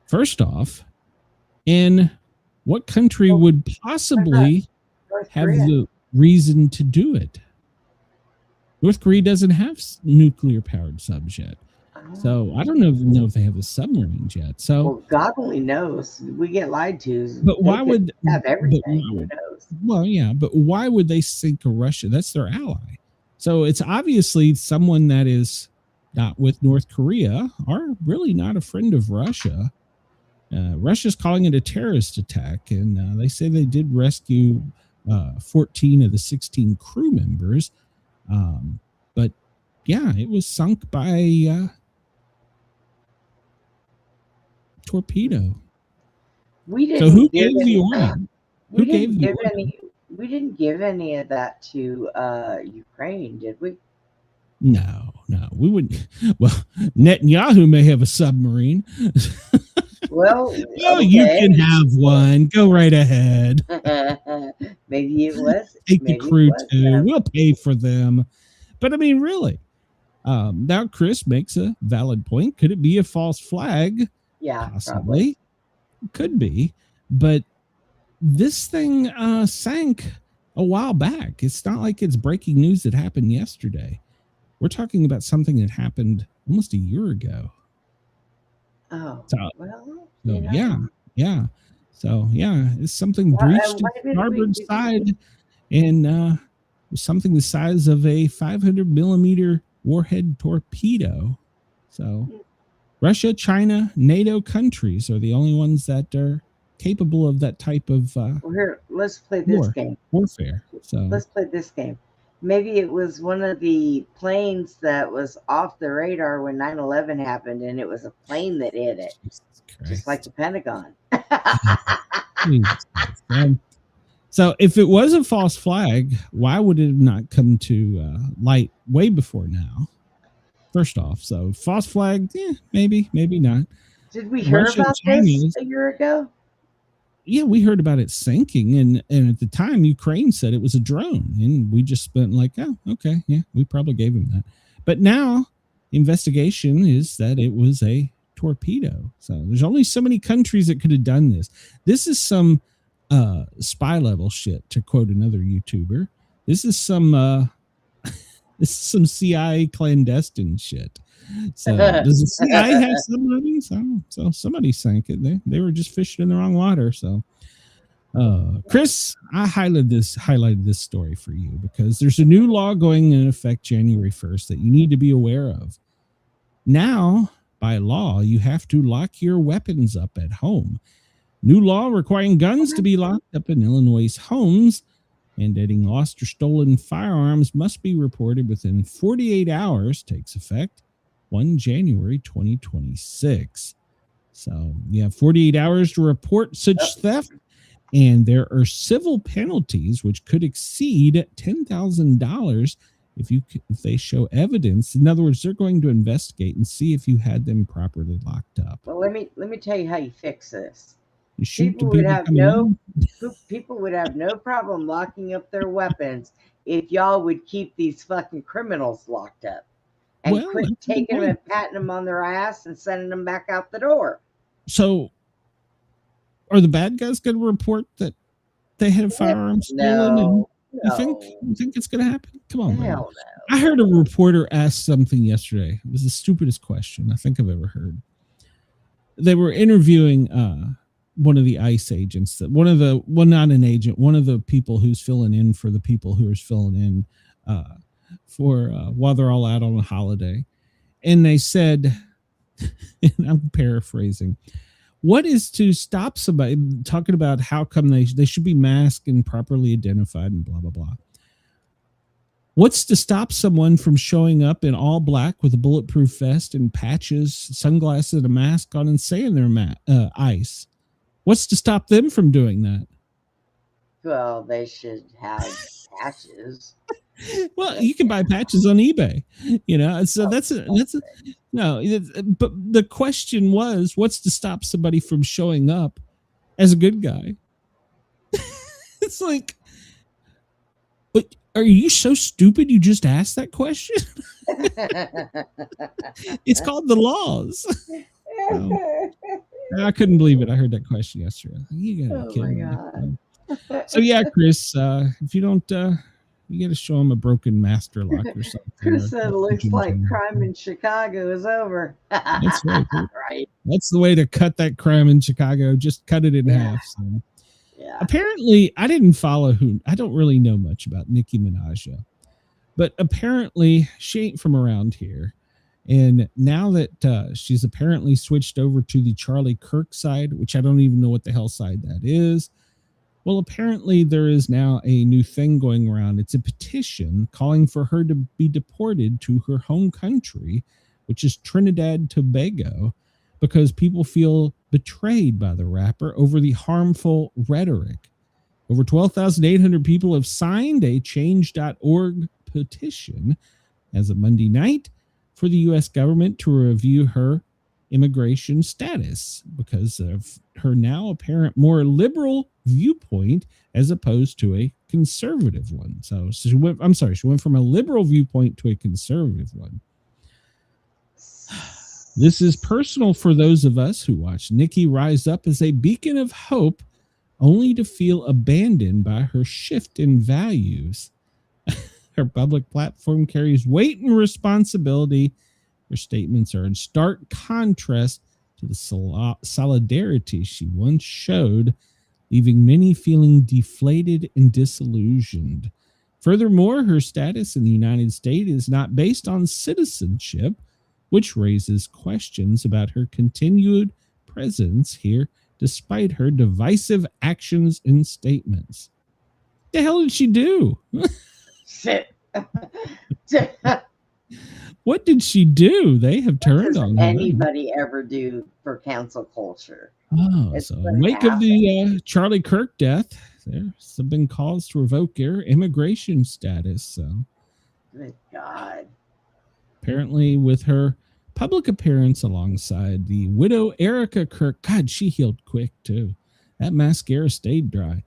first off, and what country would possibly have the reason to do it? North Korea doesn't have nuclear-powered subs yet. So I don't know if they have the submarines yet. So well, God only knows. We get lied to. But why would have everything? Who knows? Well, yeah, but why would they sink a Russia? That's their ally. So it's obviously someone that is not with North Korea or really not a friend of Russia. Russia's calling it a terrorist attack, and they say they did rescue 14 of the 16 crew members. But yeah, it was sunk by torpedo. We didn't. So who gave the order? We didn't give any of that to Ukraine, did we? No, we wouldn't. Well, Netanyahu may have a submarine. Well, oh, okay. You can have one. Go right ahead. Maybe it was. Take the crew too. We'll pay for them. But I mean, really. Now Chris makes a valid point. Could it be a false flag? Yeah, possibly. Probably. Could be, but this thing sank a while back. It's not like it's breaking news that happened yesterday. We're talking about something that happened almost a year ago. Oh, so, well, yeah. So yeah, it's something breached the starboard side, and something the size of a 500 millimeter warhead torpedo. So. Russia, China, NATO countries are the only ones that are capable of that type of well, here, let's play this game. Warfare. So let's play this game. Maybe it was one of the planes that was off the radar when 9/11 happened, and it was a plane that hit it, just like the Pentagon. So if it was a false flag, why would it not come to light way before now? First off, so false flag, maybe not. Did we hear about this a year ago? Yeah, we heard about it sinking, and at the time, Ukraine said it was a drone, and we just spent like, oh, okay, yeah, we probably gave him that. But now, the investigation is that it was a torpedo. So there's only so many countries that could have done this. This is some spy level shit, to quote another YouTuber. This is some CIA clandestine shit. So does the CIA have submarines? So somebody sank it. They were just fishing in the wrong water. So Chris, I highlighted this story for you because there's a new law going in effect January 1st that you need to be aware of. Now, by law, you have to lock your weapons up at home. New law requiring guns to be locked up in Illinois' homes. Mandating lost or stolen firearms must be reported within 48 hours, takes effect 1 January 2026. So you have 48 hours to report such theft, and there are civil penalties which could exceed $10,000 if they show evidence. In other words, they're going to investigate and see if you had them properly locked up. Well, let me tell you how you fix this. You shoot people would have no problem locking up their weapons if y'all would keep these fucking criminals locked up and quit taking them and patting them on their ass and sending them back out the door. So are the bad guys going to report that they had a firearm stolen? No. You think it's going to happen? Come on, man. Hell no. I heard a reporter ask something yesterday. It was the stupidest question I think I've ever heard. They were interviewing one of the ICE agents, one of the people who's filling in for the people who are filling in for while they're all out on a holiday. And they said, and I'm paraphrasing, what is to stop somebody, talking about how come they should be masked and properly identified and blah, blah, blah. What's to stop someone from showing up in all black with a bulletproof vest and patches, sunglasses, and a mask on and saying they're ICE? What's to stop them from doing that? Well, they should have patches. Well, you can buy patches on eBay, so but the question was, what's to stop somebody from showing up as a good guy? It's like, but are you so stupid you just asked that question? It's called the laws. I couldn't believe it. I heard that question yesterday. You gotta be kidding me. So yeah, Chris, if you don't, you got to show them a broken master lock or something. Chris said it looks like crime in Chicago is over. That's right. Right. That's the way to cut that crime in Chicago. Just cut it in half. So. Yeah. Apparently, I didn't follow I don't really know much about Nicki Minaj, but apparently she ain't from around here. And now that she's apparently switched over to the Charlie Kirk side, which I don't even know what the hell side that is. Well, apparently there is now a new thing going around. It's a petition calling for her to be deported to her home country, which is Trinidad and Tobago, because people feel betrayed by the rapper over the harmful rhetoric. Over 12,800 people have signed a change.org petition as of Monday night for the U.S. government to review her immigration status because of her now apparent more liberal viewpoint as opposed to a conservative one. So she went from a liberal viewpoint to a conservative one. This is personal for those of us who watch Nicki rise up as a beacon of hope only to feel abandoned by her shift in values. Her public platform carries weight and responsibility. Her statements are in stark contrast to the solidarity she once showed, leaving many feeling deflated and disillusioned. Furthermore, her status in the United States is not based on citizenship, which raises questions about her continued presence here despite her divisive actions and statements. The hell did she do? Shit. What did she do? They have turned on her. Anybody ever do for cancel culture? Oh, so in wake of the Charlie Kirk death, there's been calls to revoke her immigration status. So, good God. Apparently, with her public appearance alongside the widow Erica Kirk, God, she healed quick too. That mascara stayed dry.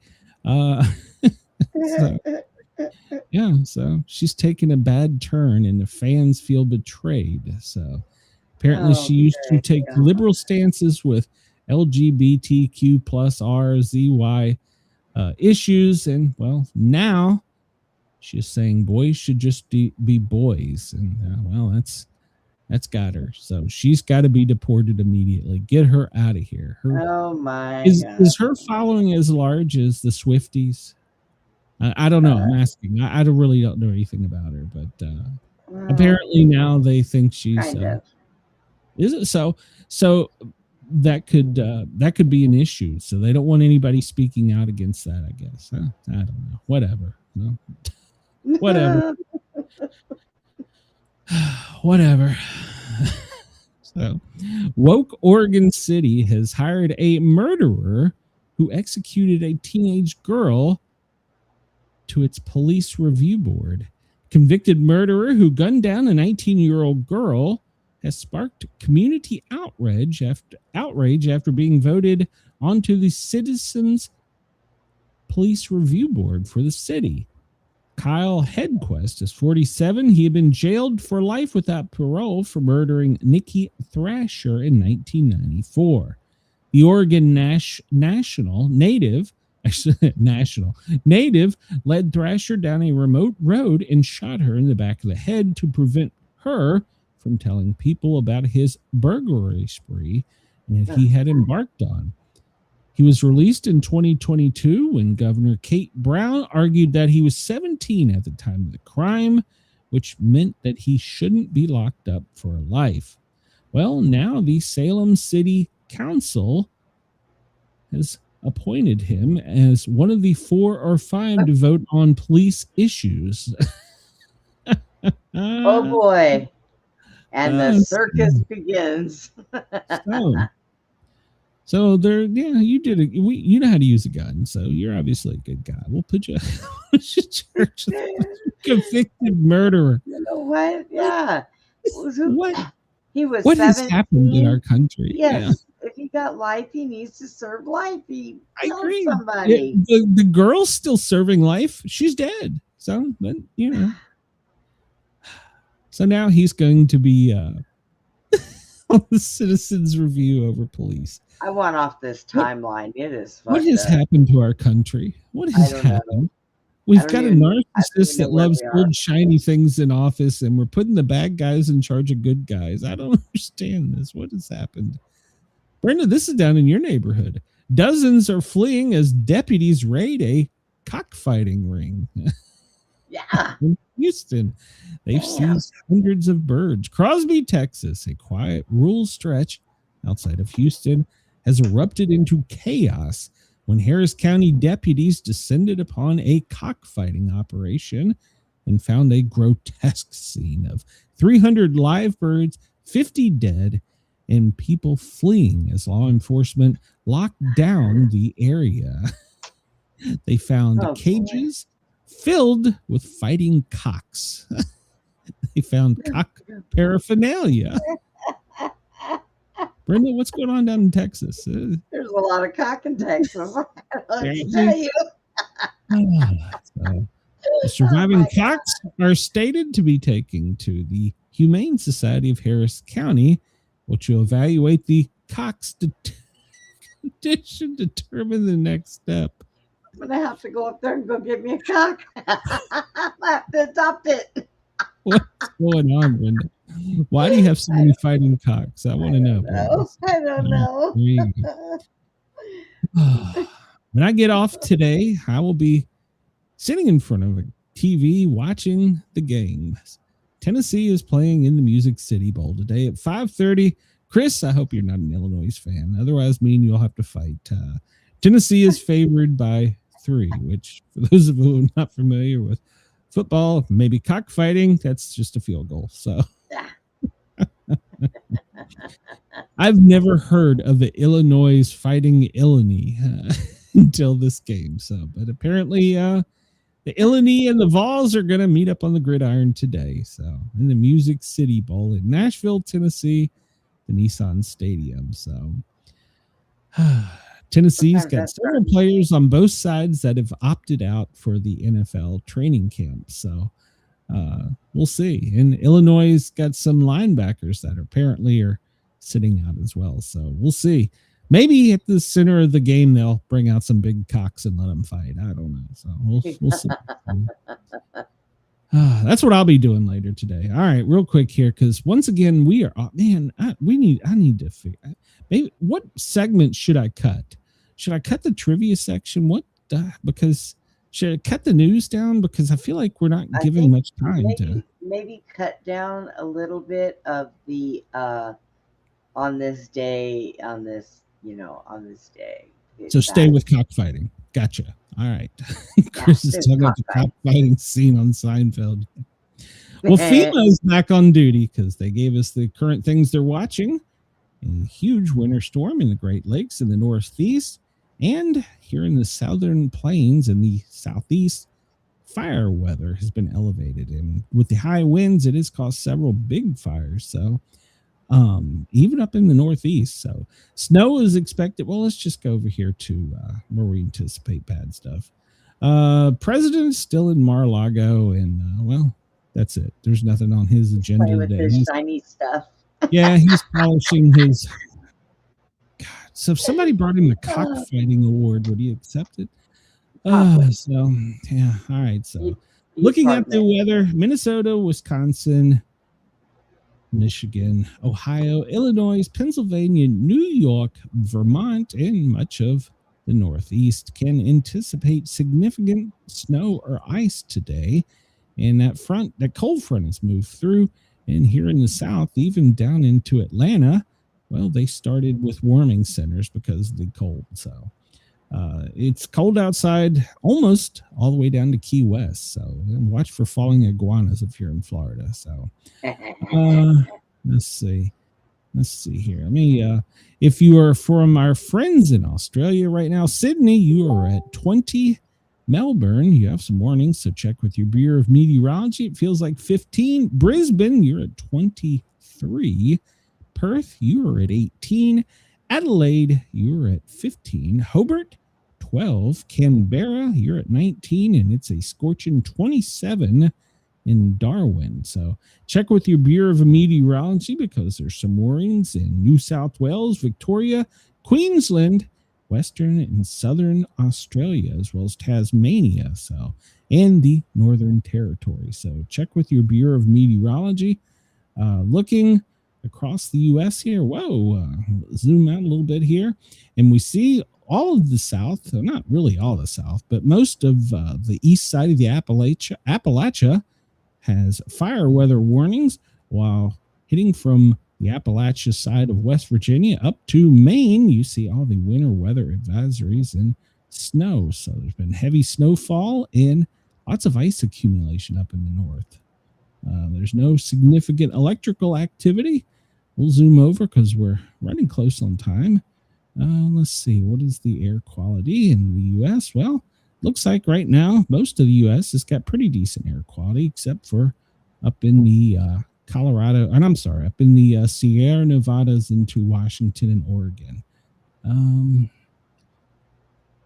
So she's taken a bad turn and the fans feel betrayed. So apparently she used to take liberal stances with LGBTQ plus RZY issues. And well, now she's saying boys should just be boys. And well, that's got her. So she's got to be deported immediately. Get her out of here. Oh my God. Is her following as large as the Swifties? I don't know. I'm asking. I really don't know anything about her, but apparently now they think she's. Is it so? So that could be an issue. So they don't want anybody speaking out against that, I guess. I don't know. Whatever. No. Whatever. Whatever. So, woke Oregon City has hired a murderer who executed a teenage girl to its police review board. Convicted murderer who gunned down a 19-year-old girl has sparked community outrage after being voted onto the Citizens Police Review Board for the city. Kyle Hedquist is 47. He had been jailed for life without parole for murdering Nikki Thrasher in 1994. The Oregon native led Thrasher down a remote road and shot her in the back of the head to prevent her from telling people about his burglary spree that he had embarked on. He was released in 2022 when Governor Kate Brown argued that he was 17 at the time of the crime, which meant that he shouldn't be locked up for life. Well, now the Salem City Council has appointed him as one of the 4 or 5 to vote on police issues. Oh boy. And the circus begins. So there, you did it. You know how to use a gun, so you're obviously a good guy. We'll put you in church. Convicted murderer. You know what? Yeah. What? He was what 17. Has happened in our country? Yes. if he got life, he needs to serve life. He I killed agree. somebody. The girl's still serving life. She's dead. So, but So now he's going to be on the Citizens Review over police. I want off this timeline. It is what has happened to our country? What has happened? Know. We've got a narcissist that loves old shiny things in office, and we're putting the bad guys in charge of good guys. I don't understand this. What has happened? Brenda, this is down in your neighborhood. Dozens are fleeing as deputies raid a cockfighting ring. Yeah. In Houston, they've seized hundreds of birds. Crosby, Texas, a quiet rural stretch outside of Houston, has erupted into chaos when Harris County deputies descended upon a cockfighting operation and found a grotesque scene of 300 live birds, 50 dead, and people fleeing as law enforcement locked down the area. They found cages filled with fighting cocks. They found cock paraphernalia. Brenda, what's going on down in Texas? There's a lot of cock in Texas. Let's tell you. The surviving cocks are stated to be taken to the Humane Society of Harris County, which will evaluate the cock's condition, determine the next step. I'm going to have to go up there and go get me a cock. I have to adopt it. What's going on, Brenda? Why do you have so many fighting cocks? I want to know. I don't know. When I get off today, I will be sitting in front of a TV watching the games. Tennessee is playing in the Music City Bowl today at 5:30. Chris, I hope you're not an Illinois fan. Otherwise, me and you'll have to fight. Tennessee is favored by 3, which for those of you who are not familiar with football, maybe cockfighting, that's just a field goal. So I've never heard of the Illinois Fighting Illini until this game. So, but apparently the Illini and the Vols are going to meet up on the gridiron today. So in the Music City Bowl in Nashville, Tennessee, the Nissan Stadium. So Tennessee's got several players on both sides that have opted out for the NFL training camp. So we'll see. And Illinois got some linebackers that apparently are sitting out as well. So we'll see. Maybe at the center of the game, they'll bring out some big cocks and let them fight. I don't know. So we'll see. That's what I'll be doing later today. All right, real quick here, because once again, we are, I need to figure out, maybe what segment should I cut? Should I cut the trivia section? Because should I cut the news down? Because I feel like we're not giving much time to maybe cut down a little bit of the on this day. So stay with cockfighting. Gotcha. All right. Chris is talking about the cockfighting scene on Seinfeld. Well, FEMA is back on duty because they gave us the current things they're watching. A huge winter storm in the Great Lakes in the Northeast, and here in the Southern Plains and the Southeast, fire weather has been elevated. And with the high winds, it has caused several big fires. So even up in the Northeast. So snow is expected. Well, let's just go over here to where we anticipate bad stuff. President's still in Mar-a-Lago, and well, that's it. There's nothing on his agenda with today. His shiny stuff. Yeah, he's polishing his. God, so if somebody brought him a cockfighting award, would he accept it? So yeah, all right. So looking at the weather, Minnesota, Wisconsin, Michigan, Ohio, Illinois, Pennsylvania, New York, Vermont, and much of the Northeast can anticipate significant snow or ice today. And that cold front has moved through. And here in the South, even down into Atlanta, well, they started with warming centers because of the cold. So it's cold outside almost all the way down to Key West. So watch for falling iguanas if you're in Florida. So let's see here. Let me, if you are from our friends in Australia right now, Sydney, you are at 20. Melbourne, you have some warnings, so check with your Bureau of Meteorology. It feels like 15. Brisbane, you're at 23. Perth, you are at 18. Adelaide, you're at 15. Hobart, 12. Canberra, you're at 19, and it's a scorching 27 in Darwin. So check with your Bureau of Meteorology because there's some warnings in New South Wales, Victoria, Queensland, Western and Southern Australia, as well as Tasmania, and the Northern Territory. So check with your Bureau of Meteorology. Looking across the U.S. here, zoom out a little bit here, and we see all of the South, not really all the South, but most of the east side of the Appalachia has fire weather warnings, while hitting from the Appalachia side of West Virginia up to Maine, you see all the winter weather advisories and snow. So there's been heavy snowfall and lots of ice accumulation up in the north. There's no significant electrical activity. We'll zoom over because we're running close on time. Let's see, what is the air quality in the U.S.? Well, looks like right now most of the U.S. has got pretty decent air quality, except for up in the up in the Sierra Nevadas into Washington and Oregon.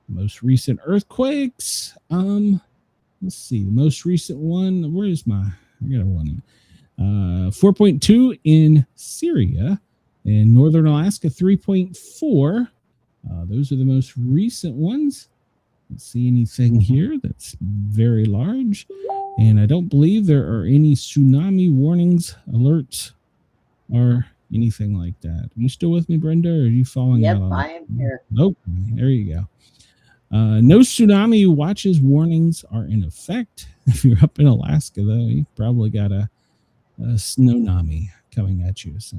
Most recent earthquakes. Let's see, the most recent one. I got one. 4.2 in Syria, and Northern Alaska 3.4. Those are the most recent ones. Don't see anything here that's very large, and I don't believe there are any tsunami warnings, alerts, or anything like that. Are you still with me, Brenda, or are you falling out? Yep, I am here. Nope. There you go. No tsunami watches warnings are in effect. If you're up in Alaska, though, you probably got a snownami coming at you. So,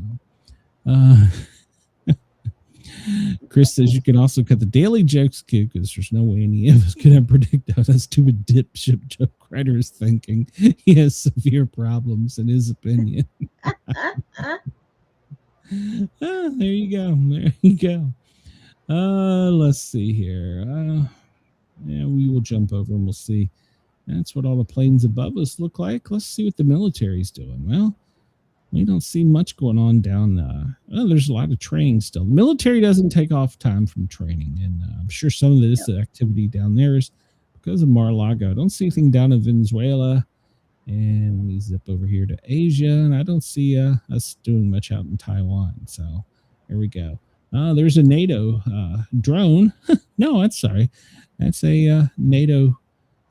Chris says you can also cut the daily jokes because there's no way any of us could have predicted how that stupid dipshit Joe Crider is thinking. He has severe problems in his opinion. There you go. There you go. Let's see here. We will jump over and we'll see. That's what all the planes above us look like. Let's see what the military's doing. Well, we don't see much going on down. There's a lot of training still. The military doesn't take off time from training, and I'm sure some of this activity down there is because of Mar-a-Lago. I don't see anything down in Venezuela, and let me zip over here to Asia, and I don't see us doing much out in Taiwan. So there we go. There's a NATO drone. No, that's a NATO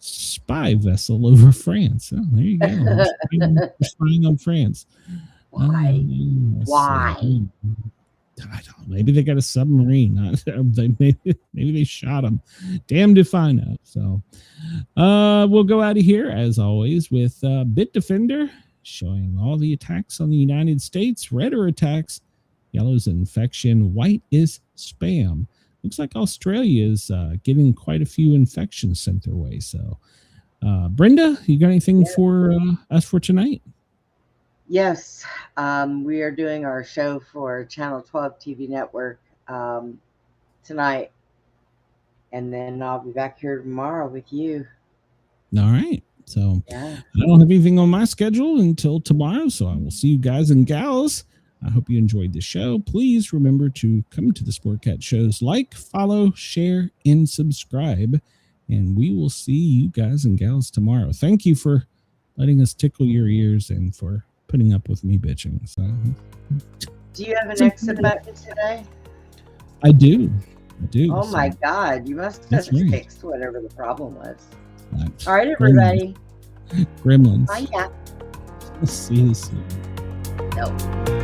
spy vessel over France. Oh, there you go. We're spying on France. Why? Why? I don't know. Maybe they got a submarine. Maybe they shot them. Damned if I know. So we'll go out of here, as always, with Bitdefender showing all the attacks on the United States. Red are attacks. Yellow is infection. White is spam. Looks like Australia is getting quite a few infections sent their way. So, Brenda, you got anything for us for tonight? Yes. We are doing our show for Channel 12 TV network tonight. And then I'll be back here tomorrow with you. All right. So I don't have anything on my schedule until tomorrow. So I will see you guys and gals. I hope you enjoyed the show. Please remember to come to the Sportcat shows, like, follow, share, and subscribe. And we will see you guys and gals tomorrow. Thank you for letting us tickle your ears and for putting up with me bitching. So, do you have an exit button today? I do. Oh my God. You must have fixed whatever the problem was. That's all right, everybody. Gremlins. Bye. See you soon. No.